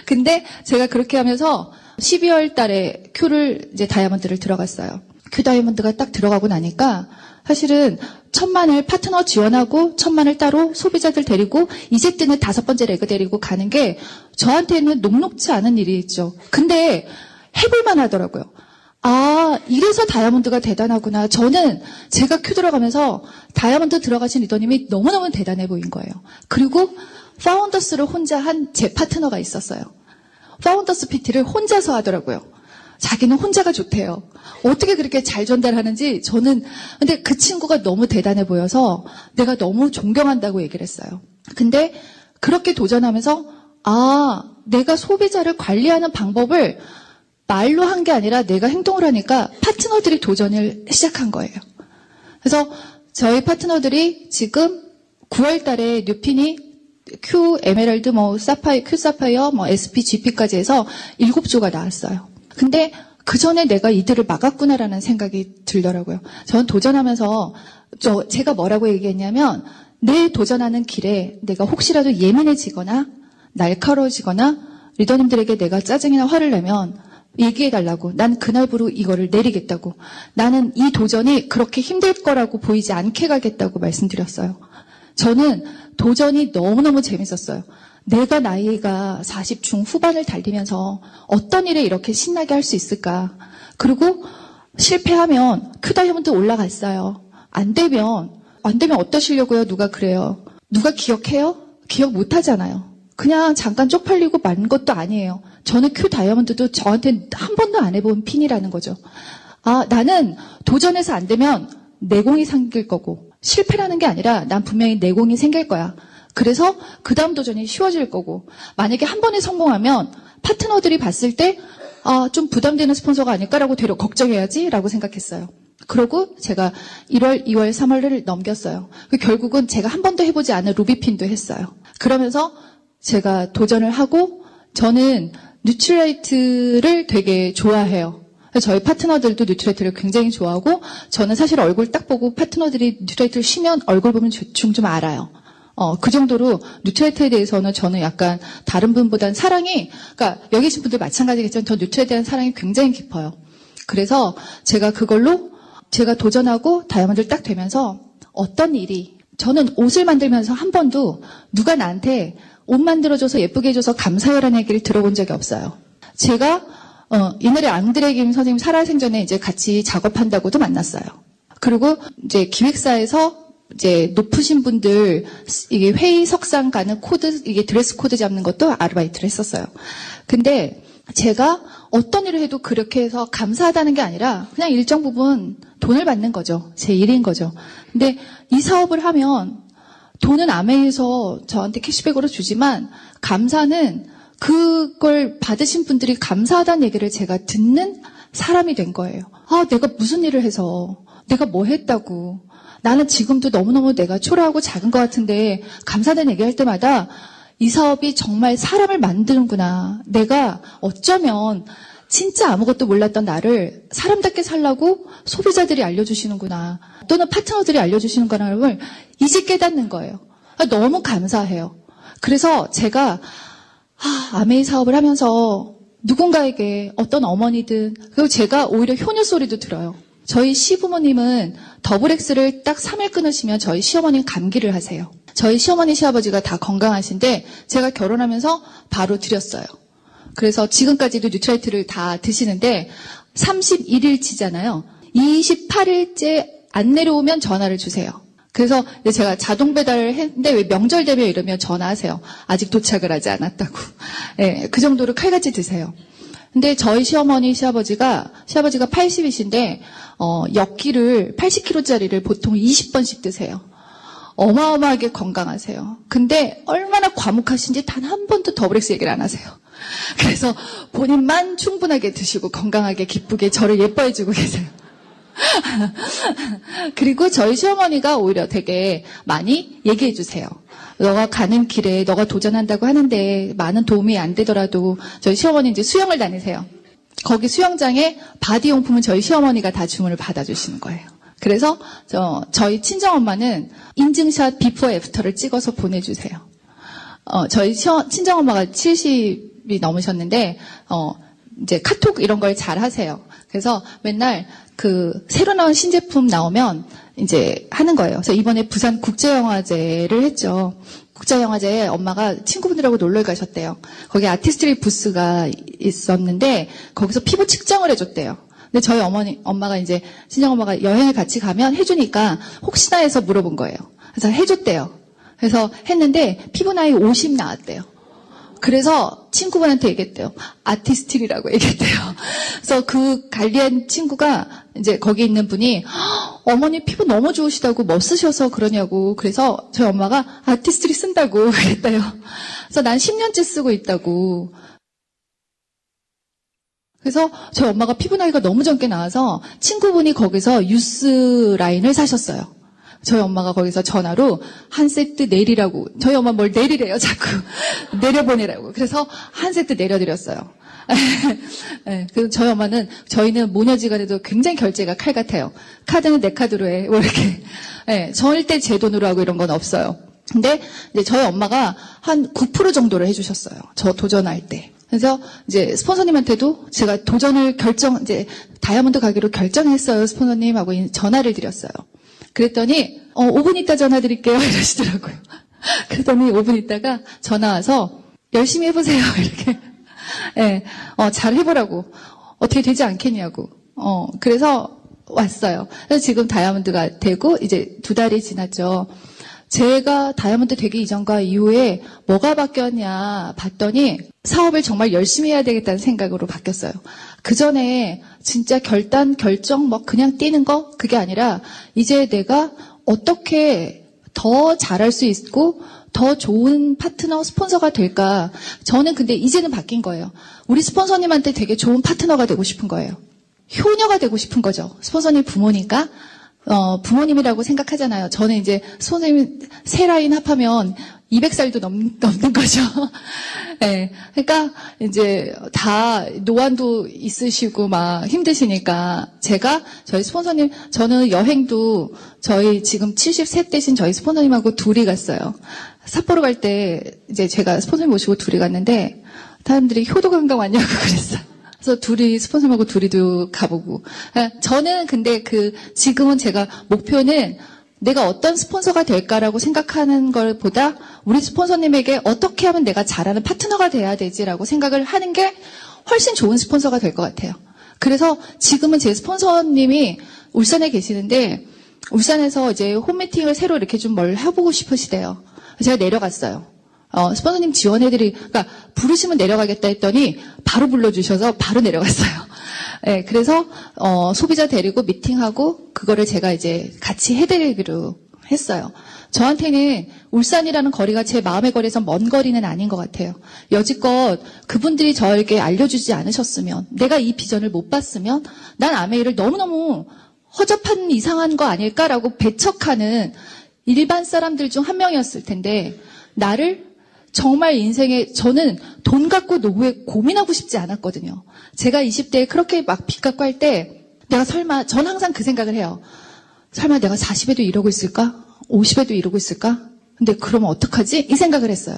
A: 근데 제가 그렇게 하면서 12월 달에 큐를 이제 다이아몬드를 들어갔어요. 큐 다이아몬드가 딱 들어가고 나니까 사실은 1000만을 파트너 지원하고 1000만을 따로 소비자들 데리고 이집트는 5번째 레그 데리고 가는 게 저한테는 녹록지 않은 일이죠. 근데 해볼만 하더라고요. 아, 이래서 다이아몬드가 대단하구나. 저는 제가 큐 들어가면서 다이아몬드 들어가신 리더님이 너무너무 대단해 보인 거예요. 그리고 파운더스를 혼자 한 제 파트너가 있었어요. 파운더스 PT를 혼자서 하더라고요. 자기는 혼자가 좋대요. 어떻게 그렇게 잘 전달하는지 저는 근데 그 친구가 너무 대단해 보여서 내가 너무 존경한다고 얘기를 했어요. 근데 그렇게 도전하면서 아, 내가 소비자를 관리하는 방법을 말로 한 게 아니라 내가 행동을 하니까 파트너들이 도전을 시작한 거예요. 그래서 저희 파트너들이 지금 9월 달에 뉴핀이 Q 에메랄드, 사파이어, Q 사파이어, SP, GP까지 해서 7조가 나왔어요. 근데 그 전에 내가 이들을 막았구나라는 생각이 들더라고요. 저는 도전하면서 제가 뭐라고 얘기했냐면 내 도전하는 길에 내가 혹시라도 예민해지거나 날카로워지거나 리더님들에게 내가 짜증이나 화를 내면 얘기해달라고. 난 그날부로 이거를 내리겠다고. 나는 이 도전이 그렇게 힘들 거라고 보이지 않게 가겠다고 말씀드렸어요. 저는 도전이 너무너무 재밌었어요. 내가 나이가 40 중후반을 달리면서 어떤 일에 이렇게 신나게 할 수 있을까. 그리고 실패하면 큐 다이아몬드 올라갔어요. 안 되면 어떠시려고요? 누가 그래요? 누가 기억해요? 기억 못 하잖아요. 그냥 잠깐 쪽팔리고 만 것도 아니에요. 저는 큐 다이아몬드도 저한테 한 번도 안 해본 핀이라는 거죠. 아, 나는 도전해서 안 되면 내공이 생길 거고 실패라는 게 아니라 난 분명히 내공이 생길 거야. 그래서 그 다음 도전이 쉬워질 거고 만약에 한 번에 성공하면 파트너들이 봤을 때 아, 좀 부담되는 스폰서가 아닐까라고 되려 걱정해야지 라고 생각했어요. 그러고 제가 1월, 2월, 3월을 넘겼어요. 결국은 제가 한 번도 해보지 않은 루비핀도 했어요. 그러면서 제가 도전을 하고 저는 뉴트라이트를 되게 좋아해요. 저희 파트너들도 뉴트라이트를 굉장히 좋아하고 저는 사실 얼굴 딱 보고 파트너들이 뉴트라이트를 쉬면 얼굴 보면 대충 좀 알아요. 그 정도로 뉴트라이트에 대해서는 저는 약간 다른 분보다는 사랑이, 그러니까 여기 계신 분들 마찬가지겠지만 저 뉴트라이트에 대한 사랑이 굉장히 깊어요. 그래서 제가 그걸로 제가 도전하고 다이아몬드를 딱 되면서 어떤 일이, 저는 옷을 만들면서 한 번도 누가 나한테 옷 만들어줘서 예쁘게 해줘서 감사해라는 얘기를 들어본 적이 없어요. 제가 옛날에 앙드레 김 선생님 살아생전에 이제 같이 작업한다고도 만났어요. 그리고 이제 기획사에서 이제 높으신 분들 이게 회의석상 가는 코드, 이게 드레스 코드 잡는 것도 아르바이트를 했었어요. 근데 제가 어떤 일을 해도 그렇게 해서 감사하다는 게 아니라 그냥 일정 부분 돈을 받는 거죠. 제 일인 거죠. 근데 이 사업을 하면 돈은 아메에서 저한테 캐시백으로 주지만 감사는 그걸 받으신 분들이 감사하다는 얘기를 제가 듣는 사람이 된 거예요. 아, 내가 무슨 일을 해서 내가 뭐 했다고. 나는 지금도 너무너무 내가 초라하고 작은 것 같은데 감사하다는 얘기할 때마다 이 사업이 정말 사람을 만드는구나. 내가 어쩌면 진짜 아무것도 몰랐던 나를 사람답게 살라고 소비자들이 알려주시는구나. 또는 파트너들이 알려주시는구나를 이제 깨닫는 거예요. 너무 감사해요. 그래서 제가 아메이 사업을 하면서 누군가에게 어떤 어머니든 그리고 제가 오히려 효녀 소리도 들어요. 저희 시부모님은 더블엑스를 딱 3일 끊으시면 저희 시어머니는 감기를 하세요. 저희 시어머니 시아버지가 다 건강하신데 제가 결혼하면서 바로 드렸어요. 그래서 지금까지도 뉴트라이트를 다 드시는데 31일치잖아요. 28일째 안 내려오면 전화를 주세요. 그래서 제가 자동 배달을 했는데 왜 명절 되면 이러면 전화하세요. 아직 도착을 하지 않았다고. 네, 그 정도로 칼같이 드세요. 근데 저희 시어머니 시아버지가 80이신데 엽기를 80kg짜리를 보통 20번씩 드세요. 어마어마하게 건강하세요. 근데 얼마나 과묵하신지 단 한 번도 더블엑스 얘기를 안 하세요. 그래서 본인만 충분하게 드시고 건강하게 기쁘게 저를 예뻐해주고 계세요. 그리고 저희 시어머니가 오히려 되게 많이 얘기해 주세요. 너가 가는 길에 너가 도전한다고 하는데 많은 도움이 안 되더라도 저희 시어머니 이제 수영을 다니세요. 거기 수영장에 바디용품은 저희 시어머니가 다 주문을 받아주시는 거예요. 그래서 저희 친정엄마는 인증샷 비포 애프터를 찍어서 보내주세요. 저희 친정엄마가 70이 넘으셨는데 이제 카톡 이런 걸 잘 하세요. 그래서 맨날 그 새로 나온 신제품 나오면 이제 하는 거예요. 그래서 이번에 부산 국제영화제를 했죠. 국제영화제에 엄마가 친구분들하고 놀러 가셨대요. 거기 아티스트리 부스가 있었는데 거기서 피부 측정을 해줬대요. 근데 저희 엄마가 이제 친정엄마가 여행을 같이 가면 해주니까 혹시나 해서 물어본 거예요. 그래서 해줬대요. 그래서 했는데 피부 나이 50 나왔대요. 그래서 친구분한테 얘기했대요. 아티스트리라고 얘기했대요. 그래서 그 관리한 친구가 이제 거기 있는 분이 어머니 피부 너무 좋으시다고 멋쓰셔서 그러냐고. 그래서 저희 엄마가 아티스트리 쓴다고 그랬대요. 그래서 난 10년째 쓰고 있다고. 그래서 저희 엄마가 피부 나이가 너무 젊게 나와서 친구분이 거기서 유스 라인을 사셨어요. 저희 엄마가 거기서 전화로 한 세트 내리라고. 저희 엄마 뭘 내리래요, 자꾸. 내려보내라고. 그래서 한 세트 내려드렸어요. 네, 그래서 저희는 모녀지간에도 굉장히 결제가 칼 같아요. 카드는 내 카드로 해. 뭐 이렇게. 네, 절대 제 돈으로 하고 이런 건 없어요. 근데 이제 저희 엄마가 한 9% 정도를 해주셨어요. 저 도전할 때. 그래서 이제 스폰서님한테도 제가 도전을 이제 다이아몬드 가기로 결정했어요. 스폰서님하고 전화를 드렸어요. 그랬더니 5분 있다 전화 드릴게요 이러시더라고요. 그랬더니 5분 있다가 전화 와서 열심히 해보세요 이렇게. 네, 잘 해보라고. 어떻게 되지 않겠냐고. 그래서 왔어요. 그래서 지금 다이아몬드가 되고 이제 2달이 지났죠. 제가 다이아몬드 되기 이전과 이후에 뭐가 바뀌었냐 봤더니 사업을 정말 열심히 해야 되겠다는 생각으로 바뀌었어요. 그 전에 진짜 결정 그냥 뛰는 거 그게 아니라 이제 내가 어떻게 더 잘할 수 있고 더 좋은 파트너 스폰서가 될까. 저는 근데 이제는 바뀐 거예요. 우리 스폰서님한테 되게 좋은 파트너가 되고 싶은 거예요. 효녀가 되고 싶은 거죠. 스폰서님 부모니까 부모님이라고 생각하잖아요. 저는 이제 스폰서님 세 라인 합하면 200살도 넘는 거죠. 네. 그러니까 이제 다 노안도 있으시고 막 힘드시니까 제가 저희 스폰서님, 저는 여행도 저희 지금 70세 되신 저희 스폰서님하고 둘이 갔어요. 삿포로 갈 때 이제 제가 스폰서님 모시고 둘이 갔는데 사람들이 효도 관광 왔냐고 그랬어요. 그래서 스폰서님하고 둘이도 가보고. 저는 근데 지금은 제가 목표는 내가 어떤 스폰서가 될까라고 생각하는 것보다 우리 스폰서님에게 어떻게 하면 내가 잘하는 파트너가 돼야 되지라고 생각을 하는 게 훨씬 좋은 스폰서가 될 것 같아요. 그래서 지금은 제 스폰서님이 울산에 계시는데 울산에서 이제 홈미팅을 새로 이렇게 좀 뭘 해보고 싶으시대요. 제가 내려갔어요. 스폰서님 그러니까 부르시면 내려가겠다 했더니 바로 불러주셔서 바로 내려갔어요. 네, 그래서 소비자 데리고 미팅하고 그거를 제가 이제 같이 해드리기로 했어요. 저한테는 울산이라는 거리가 제 마음의 거리에서 먼 거리는 아닌 것 같아요. 여지껏 그분들이 저에게 알려주지 않으셨으면, 내가 이 비전을 못 봤으면 난 아메이를 너무너무 허접한 이상한 거 아닐까라고 배척하는 일반 사람들 중 한 명이었을 텐데 나를 정말 인생에 저는 돈 갖고 노후에 고민하고 싶지 않았거든요. 제가 20대에 그렇게 막 빚 갖고 할 때 내가 설마, 전 항상 그 생각을 해요. 설마 내가 40에도 이러고 있을까? 50에도 이러고 있을까? 근데 그러면 어떡하지? 이 생각을 했어요.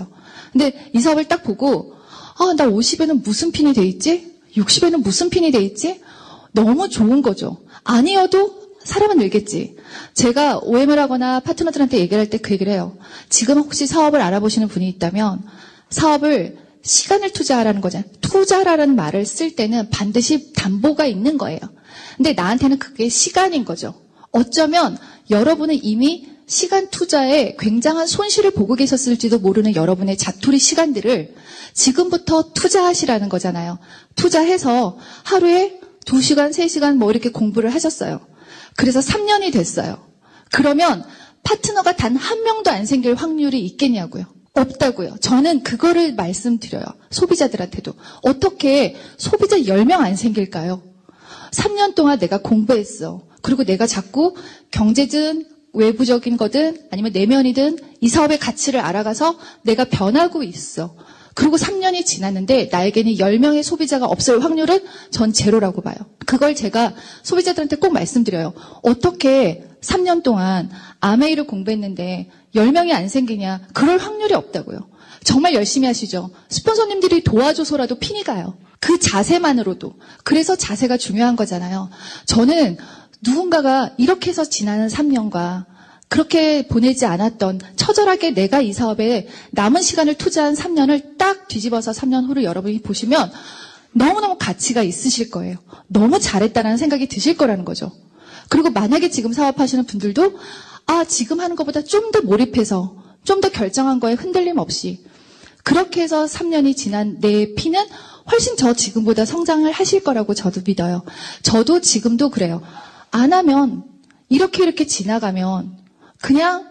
A: 근데 이 사업을 딱 보고 나 50에는 무슨 핀이 돼 있지? 60에는 무슨 핀이 돼 있지? 너무 좋은 거죠. 아니어도 사람은 늘겠지. 제가 OM을 하거나 파트너들한테 얘기를 할 때 그 얘기를 해요. 지금 혹시 사업을 알아보시는 분이 있다면 사업을 시간을 투자하라는 거잖아요. 투자라는 말을 쓸 때는 반드시 담보가 있는 거예요. 근데 나한테는 그게 시간인 거죠. 어쩌면 여러분은 이미 시간 투자에 굉장한 손실을 보고 계셨을지도 모르는 여러분의 자투리 시간들을 지금부터 투자하시라는 거잖아요. 투자해서 하루에 2시간, 3시간 뭐 이렇게 공부를 하셨어요. 그래서 3년이 됐어요. 그러면 파트너가 단 한 명도 안 생길 확률이 있겠냐고요. 없다고요. 저는 그거를 말씀드려요. 소비자들한테도. 어떻게 소비자 10명 안 생길까요? 3년 동안 내가 공부했어. 그리고 내가 자꾸 경제든 외부적인 거든 아니면 내면이든 이 사업의 가치를 알아가서 내가 변하고 있어. 그리고 3년이 지났는데 나에게는 10명의 소비자가 없을 확률은 전 제로라고 봐요. 그걸 제가 소비자들한테 꼭 말씀드려요. 어떻게 3년 동안 아메이를 공부했는데 10명이 안 생기냐. 그럴 확률이 없다고요. 정말 열심히 하시죠. 스폰서님들이 도와줘서라도 핀이 가요. 그 자세만으로도. 그래서 자세가 중요한 거잖아요. 저는 누군가가 이렇게 해서 지나는 3년과 그렇게 보내지 않았던 처절하게 내가 이 사업에 남은 시간을 투자한 3년을 딱 뒤집어서 3년 후를 여러분이 보시면 너무너무 가치가 있으실 거예요. 너무 잘했다는 생각이 드실 거라는 거죠. 그리고 만약에 지금 사업하시는 분들도 지금 하는 것보다 좀 더 몰입해서 좀 더 결정한 거에 흔들림 없이 그렇게 해서 3년이 지난 내 피는 훨씬 더 지금보다 성장을 하실 거라고 저도 믿어요. 저도 지금도 그래요. 안 하면 이렇게 지나가면 그냥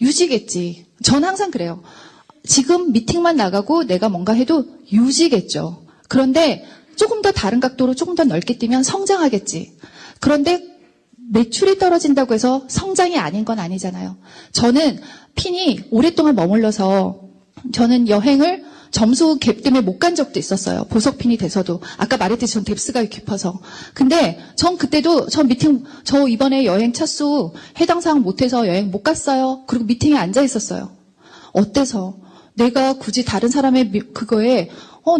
A: 유지겠지. 전 항상 그래요. 지금 미팅만 나가고 내가 뭔가 해도 유지겠죠. 그런데 조금 더 다른 각도로 조금 더 넓게 뛰면 성장하겠지. 그런데 매출이 떨어진다고 해서 성장이 아닌 건 아니잖아요. 저는 핀이 오랫동안 머물러서 저는 여행을 점수 갭 때문에 못 간 적도 있었어요. 보석핀이 돼서도. 아까 말했듯이 전 뎁스가 깊어서. 근데 전 그때도 저 이번에 여행 차수 해당 사항 못해서 여행 못 갔어요. 그리고 미팅에 앉아 있었어요. 어때서? 내가 굳이 다른 사람의 그거에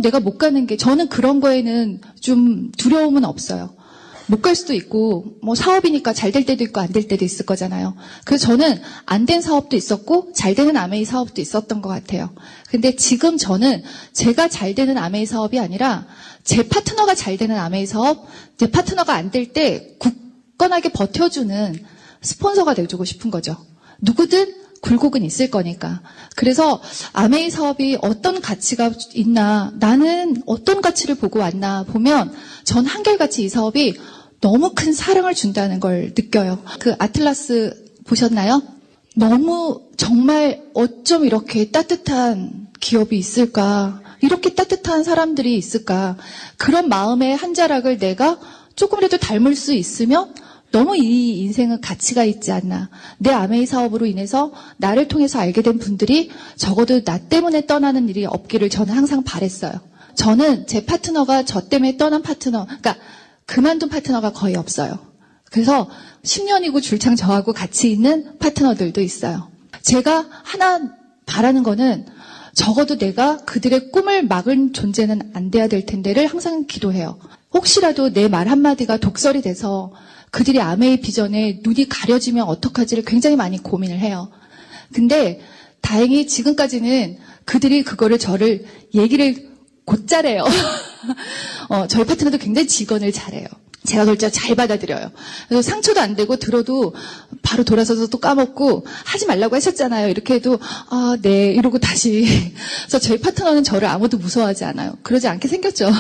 A: 내가 못 가는 게 저는 그런 거에는 좀 두려움은 없어요. 못 갈 수도 있고 뭐 사업이니까 잘 될 때도 있고 안 될 때도 있을 거잖아요. 그래서 저는 안 된 사업도 있었고 잘 되는 아메이 사업도 있었던 것 같아요. 근데 지금 저는 제가 잘 되는 아메이 사업이 아니라 제 파트너가 잘 되는 아메이 사업, 제 파트너가 안 될 때 굳건하게 버텨주는 스폰서가 되고 싶은 거죠. 누구든 굴곡은 있을 거니까. 그래서 아메이 사업이 어떤 가치가 있나, 나는 어떤 가치를 보고 왔나 보면 전 한결같이 이 사업이 너무 큰 사랑을 준다는 걸 느껴요. 그 아틀라스 보셨나요? 너무 정말 어쩜 이렇게 따뜻한 기업이 있을까? 이렇게 따뜻한 사람들이 있을까? 그런 마음의 한 자락을 내가 조금이라도 닮을 수 있으면 너무 이 인생은 가치가 있지 않나. 내 아메이 사업으로 인해서 나를 통해서 알게 된 분들이 적어도 나 때문에 떠나는 일이 없기를 저는 항상 바랬어요. 저는 제 파트너가 저 때문에 떠난 파트너, 그러니까 그만둔 파트너가 거의 없어요. 그래서 10년이고 줄창 저하고 같이 있는 파트너들도 있어요. 제가 하나 바라는 거는 적어도 내가 그들의 꿈을 막은 존재는 안 돼야 될 텐데를 항상 기도해요. 혹시라도 내 말 한마디가 독설이 돼서 그들이 아메이 비전에 눈이 가려지면 어떡하지를 굉장히 많이 고민을 해요. 근데 다행히 지금까지는 그들이 그거를 저를 얘기를 곧잘해요. 저희 파트너도 굉장히 직언을 잘해요. 제가 그걸 진짜 잘 받아들여요. 그래서 상처도 안 되고 들어도 바로 돌아서서 또 까먹고 하지 말라고 하셨잖아요. 이렇게 해도 네 이러고 다시. 그래서 저희 파트너는 저를 아무도 무서워하지 않아요. 그러지 않게 생겼죠.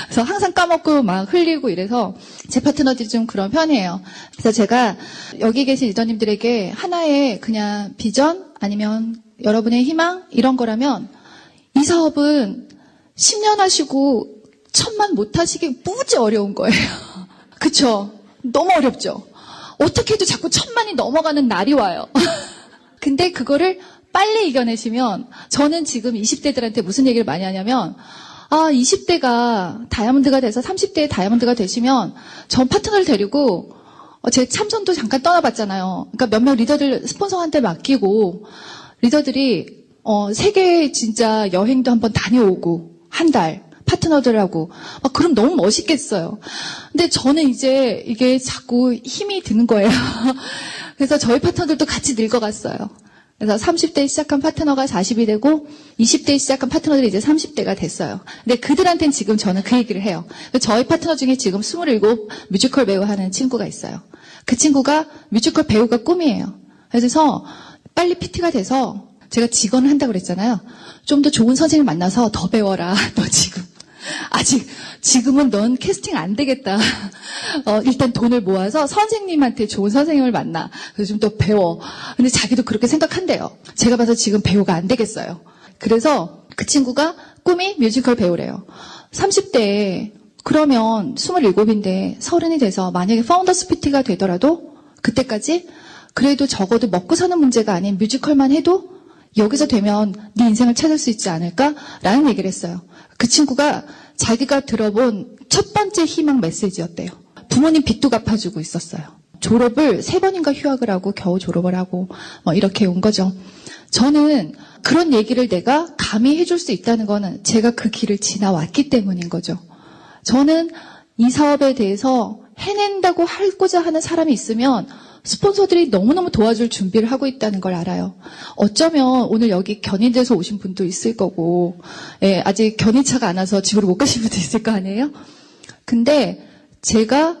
A: 그래서 항상 까먹고 막 흘리고 이래서 제 파트너들이 좀 그런 편이에요. 그래서 제가 여기 계신 리더님들에게 하나의 그냥 비전 아니면 여러분의 희망 이런 거라면 이 사업은 10년 하시고 1000만 못 하시기 무지 어려운 거예요. 그쵸? 너무 어렵죠? 어떻게 해도 자꾸 1000만이 넘어가는 날이 와요. 근데 그거를 빨리 이겨내시면, 저는 지금 20대들한테 무슨 얘기를 많이 하냐면, 20대가 다이아몬드가 돼서 30대에 다이아몬드가 되시면 전 파트너를 데리고 제 참선도 잠깐 떠나봤잖아요. 그러니까 몇몇 리더들 스폰서한테 맡기고 리더들이 세계 진짜 여행도 한번 다녀오고 한 달 파트너들하고 그럼 너무 멋있겠어요. 근데 저는 이제 이게 자꾸 힘이 드는 거예요. 그래서 저희 파트너들도 같이 늙어갔어요. 그래서 30대에 시작한 파트너가 40이 되고 20대에 시작한 파트너들이 이제 30대가 됐어요. 근데 그들한테는 지금 저는 그 얘기를 해요. 저희 파트너 중에 지금 27 뮤지컬 배우 하는 친구가 있어요. 그 친구가 뮤지컬 배우가 꿈이에요. 그래서 빨리 PT가 돼서 제가 직원을 한다고 그랬잖아요. 좀 더 좋은 선생님 만나서 더 배워라. 너 지금은 넌 캐스팅 안 되겠다. 일단 돈을 모아서 선생님한테 좋은 선생님을 만나. 그래서 좀 더 배워. 근데 자기도 그렇게 생각한대요. 제가 봐서 지금 배우가 안 되겠어요. 그래서 그 친구가 꿈이 뮤지컬 배우래요. 30대에 그러면 27인데 30이 돼서 만약에 파운더스 PT가 되더라도 그때까지 그래도 적어도 먹고 사는 문제가 아닌 뮤지컬만 해도 여기서 되면 네 인생을 찾을 수 있지 않을까라는 얘기를 했어요. 그 친구가 자기가 들어본 첫 번째 희망 메시지였대요. 부모님 빚도 갚아주고 있었어요. 졸업을 3번인가 휴학을 하고 겨우 졸업을 하고 이렇게 온 거죠. 저는 그런 얘기를 내가 감히 해줄 수 있다는 거는 제가 그 길을 지나왔기 때문인 거죠. 저는 이 사업에 대해서 해낸다고 하고자 하는 사람이 있으면 스폰서들이 너무너무 도와줄 준비를 하고 있다는 걸 알아요. 어쩌면 오늘 여기 견인돼서 오신 분도 있을 거고, 아직 견인차가 안 와서 집으로 못 가신 분도 있을 거 아니에요? 근데 제가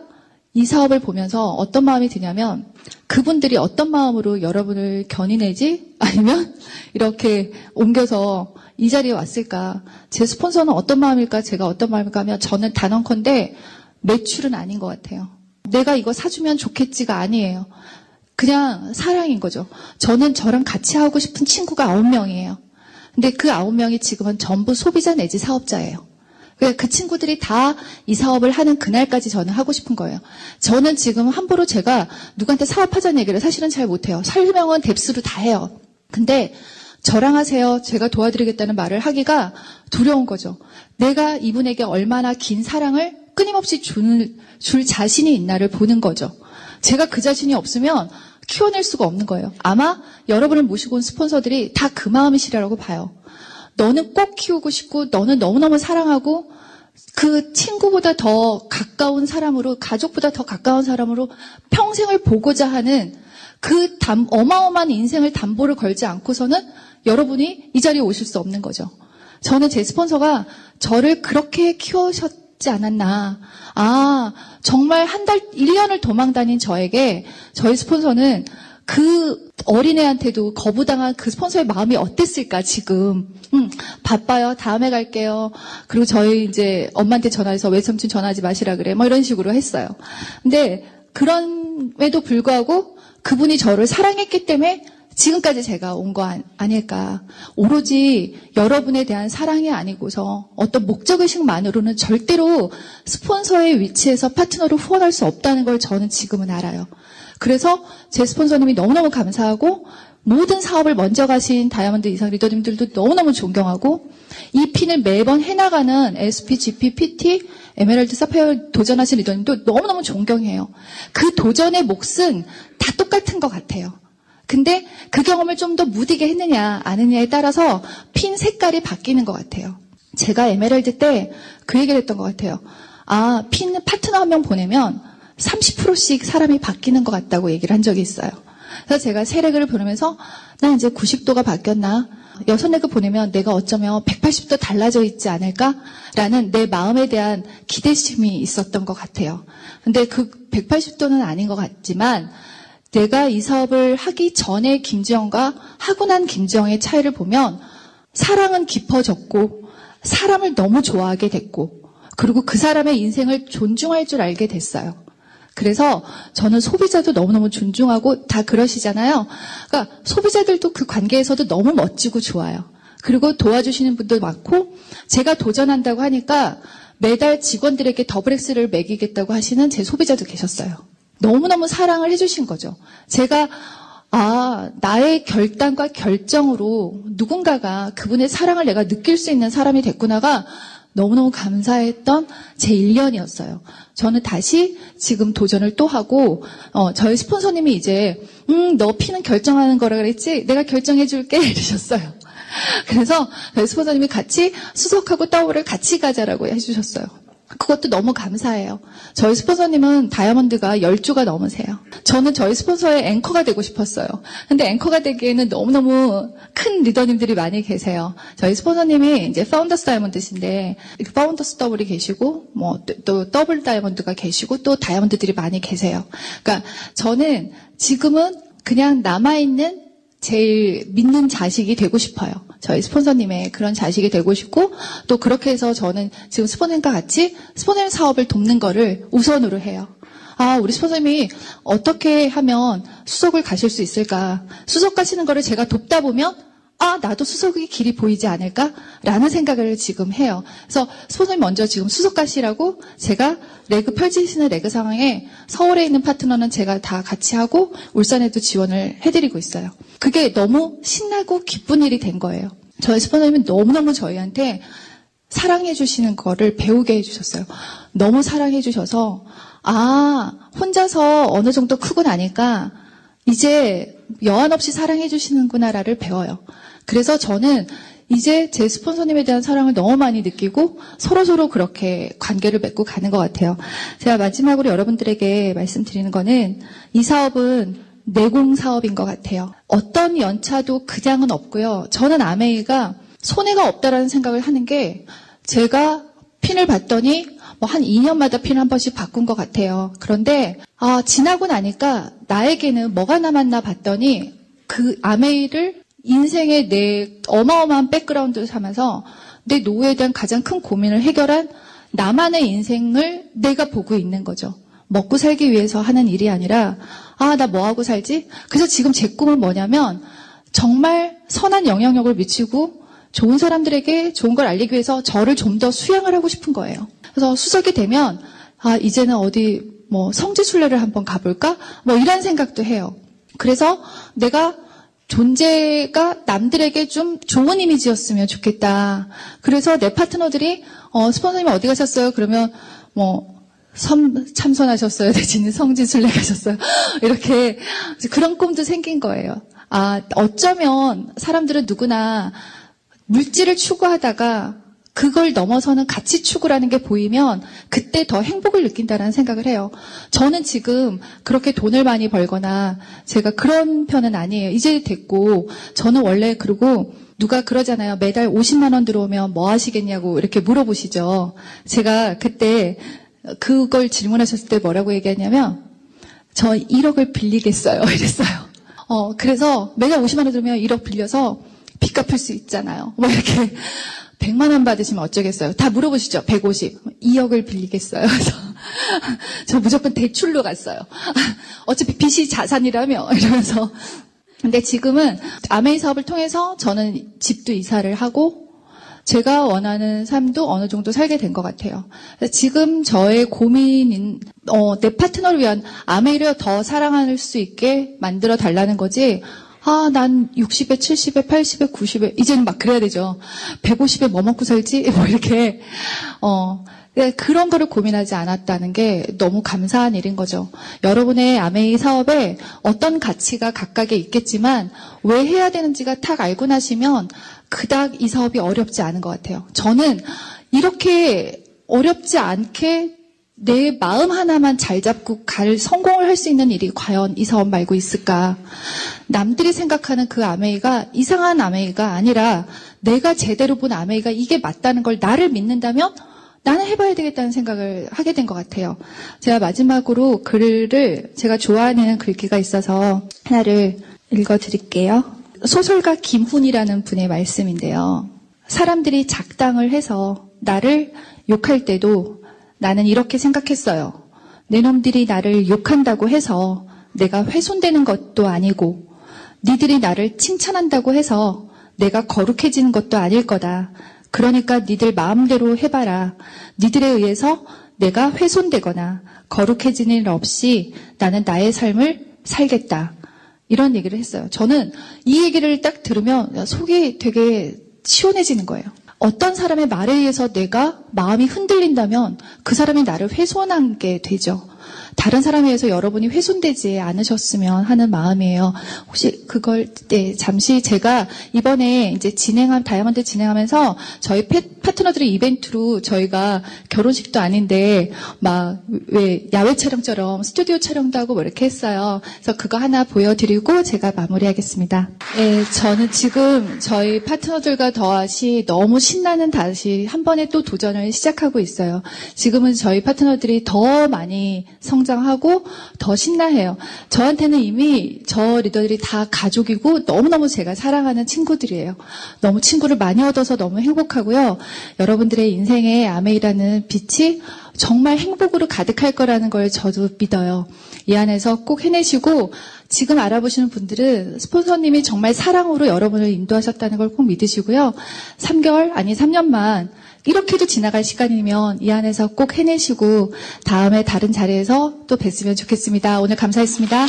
A: 이 사업을 보면서 어떤 마음이 드냐면, 그분들이 어떤 마음으로 여러분을 견인해지? 아니면 이렇게 옮겨서 이 자리에 왔을까? 제 스폰서는 어떤 마음일까? 제가 어떤 마음일까 하면 저는 단언컨대 매출은 아닌 것 같아요. 내가 이거 사주면 좋겠지가 아니에요. 그냥 사랑인 거죠. 저는 저랑 같이 하고 싶은 친구가 9명이에요. 근데 그 9명이 지금은 전부 소비자 내지 사업자예요. 그 친구들이 다 이 사업을 하는 그날까지 저는 하고 싶은 거예요. 저는 지금 함부로 제가 누구한테 사업하자는 얘기를 사실은 잘 못해요. 설명은 뎁스로 다 해요. 근데 저랑 하세요. 제가 도와드리겠다는 말을 하기가 두려운 거죠. 내가 이분에게 얼마나 긴 사랑을 끊임없이 줄 자신이 있나를 보는 거죠. 제가 그 자신이 없으면 키워낼 수가 없는 거예요. 아마 여러분을 모시고 온 스폰서들이 다 그 마음이시라고 봐요. 너는 꼭 키우고 싶고 너는 너무너무 사랑하고 그 친구보다 더 가까운 사람으로 가족보다 더 가까운 사람으로 평생을 보고자 하는 그 어마어마한 인생을 담보를 걸지 않고서는 여러분이 이 자리에 오실 수 없는 거죠. 저는 제 스폰서가 저를 그렇게 키우셨지 않았나. 정말 1년을 도망 다닌 저에게 저희 스폰서는 그 어린애한테도 거부당한 그 스폰서의 마음이 어땠을까, 지금. 바빠요. 다음에 갈게요. 그리고 저희 이제 엄마한테 전화해서 외삼촌 전화하지 마시라 그래. 이런 식으로 했어요. 근데 그럼에도 불구하고 그분이 저를 사랑했기 때문에 지금까지 제가 온 거 아닐까. 오로지 여러분에 대한 사랑이 아니고서 어떤 목적의식만으로는 절대로 스폰서의 위치에서 파트너로 후원할 수 없다는 걸 저는 지금은 알아요. 그래서 제 스폰서님이 너무너무 감사하고 모든 사업을 먼저 가신 다이아몬드 이상 리더님들도 너무너무 존경하고 이 핀을 매번 해나가는 SP, GP, PT, 에메랄드, 사파이어 도전하신 리더님도 너무너무 존경해요. 그 도전의 몫은 다 똑같은 것 같아요. 근데 그 경험을 좀 더 무디게 했느냐 안 했느냐에 따라서 핀 색깔이 바뀌는 것 같아요. 제가 에메랄드 때 그 얘기를 했던 것 같아요. 핀 파트너 한 명 보내면 30%씩 사람이 바뀌는 것 같다고 얘기를 한 적이 있어요. 그래서 제가 세 레그를 보내면서 나 이제 90도가 바뀌었나? 6레그 보내면 내가 어쩌면 180도 달라져 있지 않을까라는 내 마음에 대한 기대심이 있었던 것 같아요. 근데 그 180도는 아닌 것 같지만 내가 이 사업을 하기 전에 김지영과 하고 난 김지영의 차이를 보면 사랑은 깊어졌고 사람을 너무 좋아하게 됐고 그리고 그 사람의 인생을 존중할 줄 알게 됐어요. 그래서 저는 소비자도 너무너무 존중하고 다 그러시잖아요. 그러니까 소비자들도 그 관계에서도 너무 멋지고 좋아요. 그리고 도와주시는 분도 많고 제가 도전한다고 하니까 매달 직원들에게 더블 X를 매기겠다고 하시는 제 소비자도 계셨어요. 너무너무 사랑을 해주신 거죠. 제가 나의 결단과 결정으로 누군가가 그분의 사랑을 내가 느낄 수 있는 사람이 됐구나가 너무너무 감사했던 제 1년이었어요. 저는 다시 지금 도전을 또 하고, 저희 스폰서님이 이제, 너 피는 결정하는 거라 그랬지? 내가 결정해줄게. 이러셨어요. 그래서 저희 스폰서님이 같이 수석하고 더블을 같이 가자라고 해주셨어요. 그것도 너무 감사해요. 저희 스폰서님은 다이아몬드가 10주가 넘으세요. 저는 저희 스폰서의 앵커가 되고 싶었어요. 근데 앵커가 되기에는 너무너무 큰 리더님들이 많이 계세요. 저희 스폰서님이 이제 파운더스 다이아몬드신데, 파운더스 더블이 계시고, 또 더블 다이아몬드가 계시고, 또 다이아몬드들이 많이 계세요. 그러니까 저는 지금은 그냥 남아있는 제일 믿는 자식이 되고 싶어요. 저희 스폰서님의 그런 자식이 되고 싶고, 또 그렇게 해서 저는 지금 스폰서님과 같이 스폰서님 사업을 돕는 거를 우선으로 해요. 우리 스폰서님이 어떻게 하면 수석을 가실 수 있을까? 수석 가시는 거를 제가 돕다 보면 나도 수석의 길이 보이지 않을까라는 생각을 지금 해요. 그래서 스폰서님 먼저 지금 수석 가시라고 제가 레그 펼치시는 레그 상황에 서울에 있는 파트너는 제가 다 같이 하고 울산에도 지원을 해드리고 있어요. 그게 너무 신나고 기쁜 일이 된 거예요. 저희 스폰서님은 너무너무 저희한테 사랑해 주시는 거를 배우게 해주셨어요. 너무 사랑해 주셔서 혼자서 어느 정도 크고 나니까 이제 여한 없이 사랑해 주시는구나를 배워요. 그래서 저는 이제 제 스폰서님에 대한 사랑을 너무 많이 느끼고 서로서로 그렇게 관계를 맺고 가는 것 같아요. 제가 마지막으로 여러분들에게 말씀드리는 거는 이 사업은 내공 사업인 것 같아요. 어떤 연차도 그냥은 없고요. 저는 아메이가 손해가 없다라는 생각을 하는 게 제가 핀을 봤더니 한 2년마다 핀 한 번씩 바꾼 것 같아요. 그런데 지나고 나니까 나에게는 뭐가 남았나 봤더니 그 아메이를 인생의 내 어마어마한 백그라운드를 삼아서 내 노후에 대한 가장 큰 고민을 해결한 나만의 인생을 내가 보고 있는 거죠. 먹고 살기 위해서 하는 일이 아니라 나 뭐하고 살지? 그래서 지금 제 꿈은 뭐냐면 정말 선한 영향력을 미치고 좋은 사람들에게 좋은 걸 알리기 위해서 저를 좀 더 수양을 하고 싶은 거예요. 그래서 수석이 되면 이제는 어디 성지순례를 한번 가볼까? 이런 생각도 해요. 그래서 내가 존재가 남들에게 좀 좋은 이미지였으면 좋겠다. 그래서 내 파트너들이 스폰서님 어디 가셨어요? 그러면 참선하셨어요. 대신에 성지순례 가셨어요. 이렇게 그런 꿈도 생긴 거예요. 어쩌면 사람들은 누구나 물질을 추구하다가 그걸 넘어서는 가치 추구라는 게 보이면 그때 더 행복을 느낀다는 생각을 해요. 저는 지금 그렇게 돈을 많이 벌거나 제가 그런 편은 아니에요. 이제 됐고 저는 원래 그리고 누가 그러잖아요. 매달 50만 원 들어오면 뭐 하시겠냐고 이렇게 물어보시죠. 제가 그때 그걸 질문하셨을 때 뭐라고 얘기하냐면 저 1억을 빌리겠어요. 이랬어요. 그래서 매달 50만 원 들으면 1억 빌려서 빚 갚을 수 있잖아요. 이렇게 100만 원 받으시면 어쩌겠어요. 다 물어보시죠. 150. 2억을 빌리겠어요. 그래서 저 무조건 대출로 갔어요. 어차피 빚이 자산이라며 이러면서. 근데 지금은 아메이 사업을 통해서 저는 집도 이사를 하고 제가 원하는 삶도 어느 정도 살게 된 것 같아요. 지금 저의 고민인 내 파트너를 위한 아메이를 더 사랑할 수 있게 만들어 달라는 거지. 난 60에, 70에, 80에, 90에, 이제는 막 그래야 되죠. 150에 뭐 먹고 살지? 이렇게, 그런 거를 고민하지 않았다는 게 너무 감사한 일인 거죠. 여러분의 아메이 사업에 어떤 가치가 각각에 있겠지만, 왜 해야 되는지가 딱 알고 나시면, 그닥 이 사업이 어렵지 않은 것 같아요. 저는 이렇게 어렵지 않게 내 마음 하나만 잘 잡고 성공을 할 수 있는 일이 과연 이 사업 말고 있을까? 남들이 생각하는 그 아메이가 이상한 아메이가 아니라 내가 제대로 본 아메이가 이게 맞다는 걸 나를 믿는다면 나는 해봐야 되겠다는 생각을 하게 된 것 같아요. 제가 마지막으로 글을 제가 좋아하는 글귀가 있어서 하나를 읽어드릴게요. 소설가 김훈이라는 분의 말씀인데요. 사람들이 작당을 해서 나를 욕할 때도 나는 이렇게 생각했어요. 내 놈들이 나를 욕한다고 해서 내가 훼손되는 것도 아니고 니들이 나를 칭찬한다고 해서 내가 거룩해지는 것도 아닐 거다. 그러니까 니들 마음대로 해봐라. 니들에 의해서 내가 훼손되거나 거룩해지는 일 없이 나는 나의 삶을 살겠다. 이런 얘기를 했어요. 저는 이 얘기를 딱 들으면 속이 되게 시원해지는 거예요. 어떤 사람의 말에 의해서 내가 마음이 흔들린다면 그 사람이 나를 훼손하게 되죠. 다른 사람에 의해서 여러분이 훼손되지 않으셨으면 하는 마음이에요. 혹시 그걸, 네, 잠시 제가 이번에 이제 다이아몬드 진행하면서 저희 파트너들의 이벤트로 저희가 결혼식도 아닌데 왜 야외 촬영처럼 스튜디오 촬영도 하고 뭐 이렇게 했어요. 그래서 그거 하나 보여드리고 제가 마무리하겠습니다. 네, 저는 지금 저희 파트너들과 더하시 너무 신나는 다시 한 번에 또 도전을 시작하고 있어요. 지금은 저희 파트너들이 더 많이 성장하고 더 신나해요. 저한테는 이미 저 리더들이 다 가족이고 너무너무 제가 사랑하는 친구들이에요. 너무 친구를 많이 얻어서 너무 행복하고요. 여러분들의 인생에 아메이라는 빛이 정말 행복으로 가득할 거라는 걸 저도 믿어요. 이 안에서 꼭 해내시고 지금 알아보시는 분들은 스폰서님이 정말 사랑으로 여러분을 인도하셨다는 걸 꼭 믿으시고요. 3개월 아니 3년만 이렇게도 지나갈 시간이면 이 안에서 꼭 해내시고 다음에 다른 자리에서 또 뵀으면 좋겠습니다. 오늘 감사했습니다.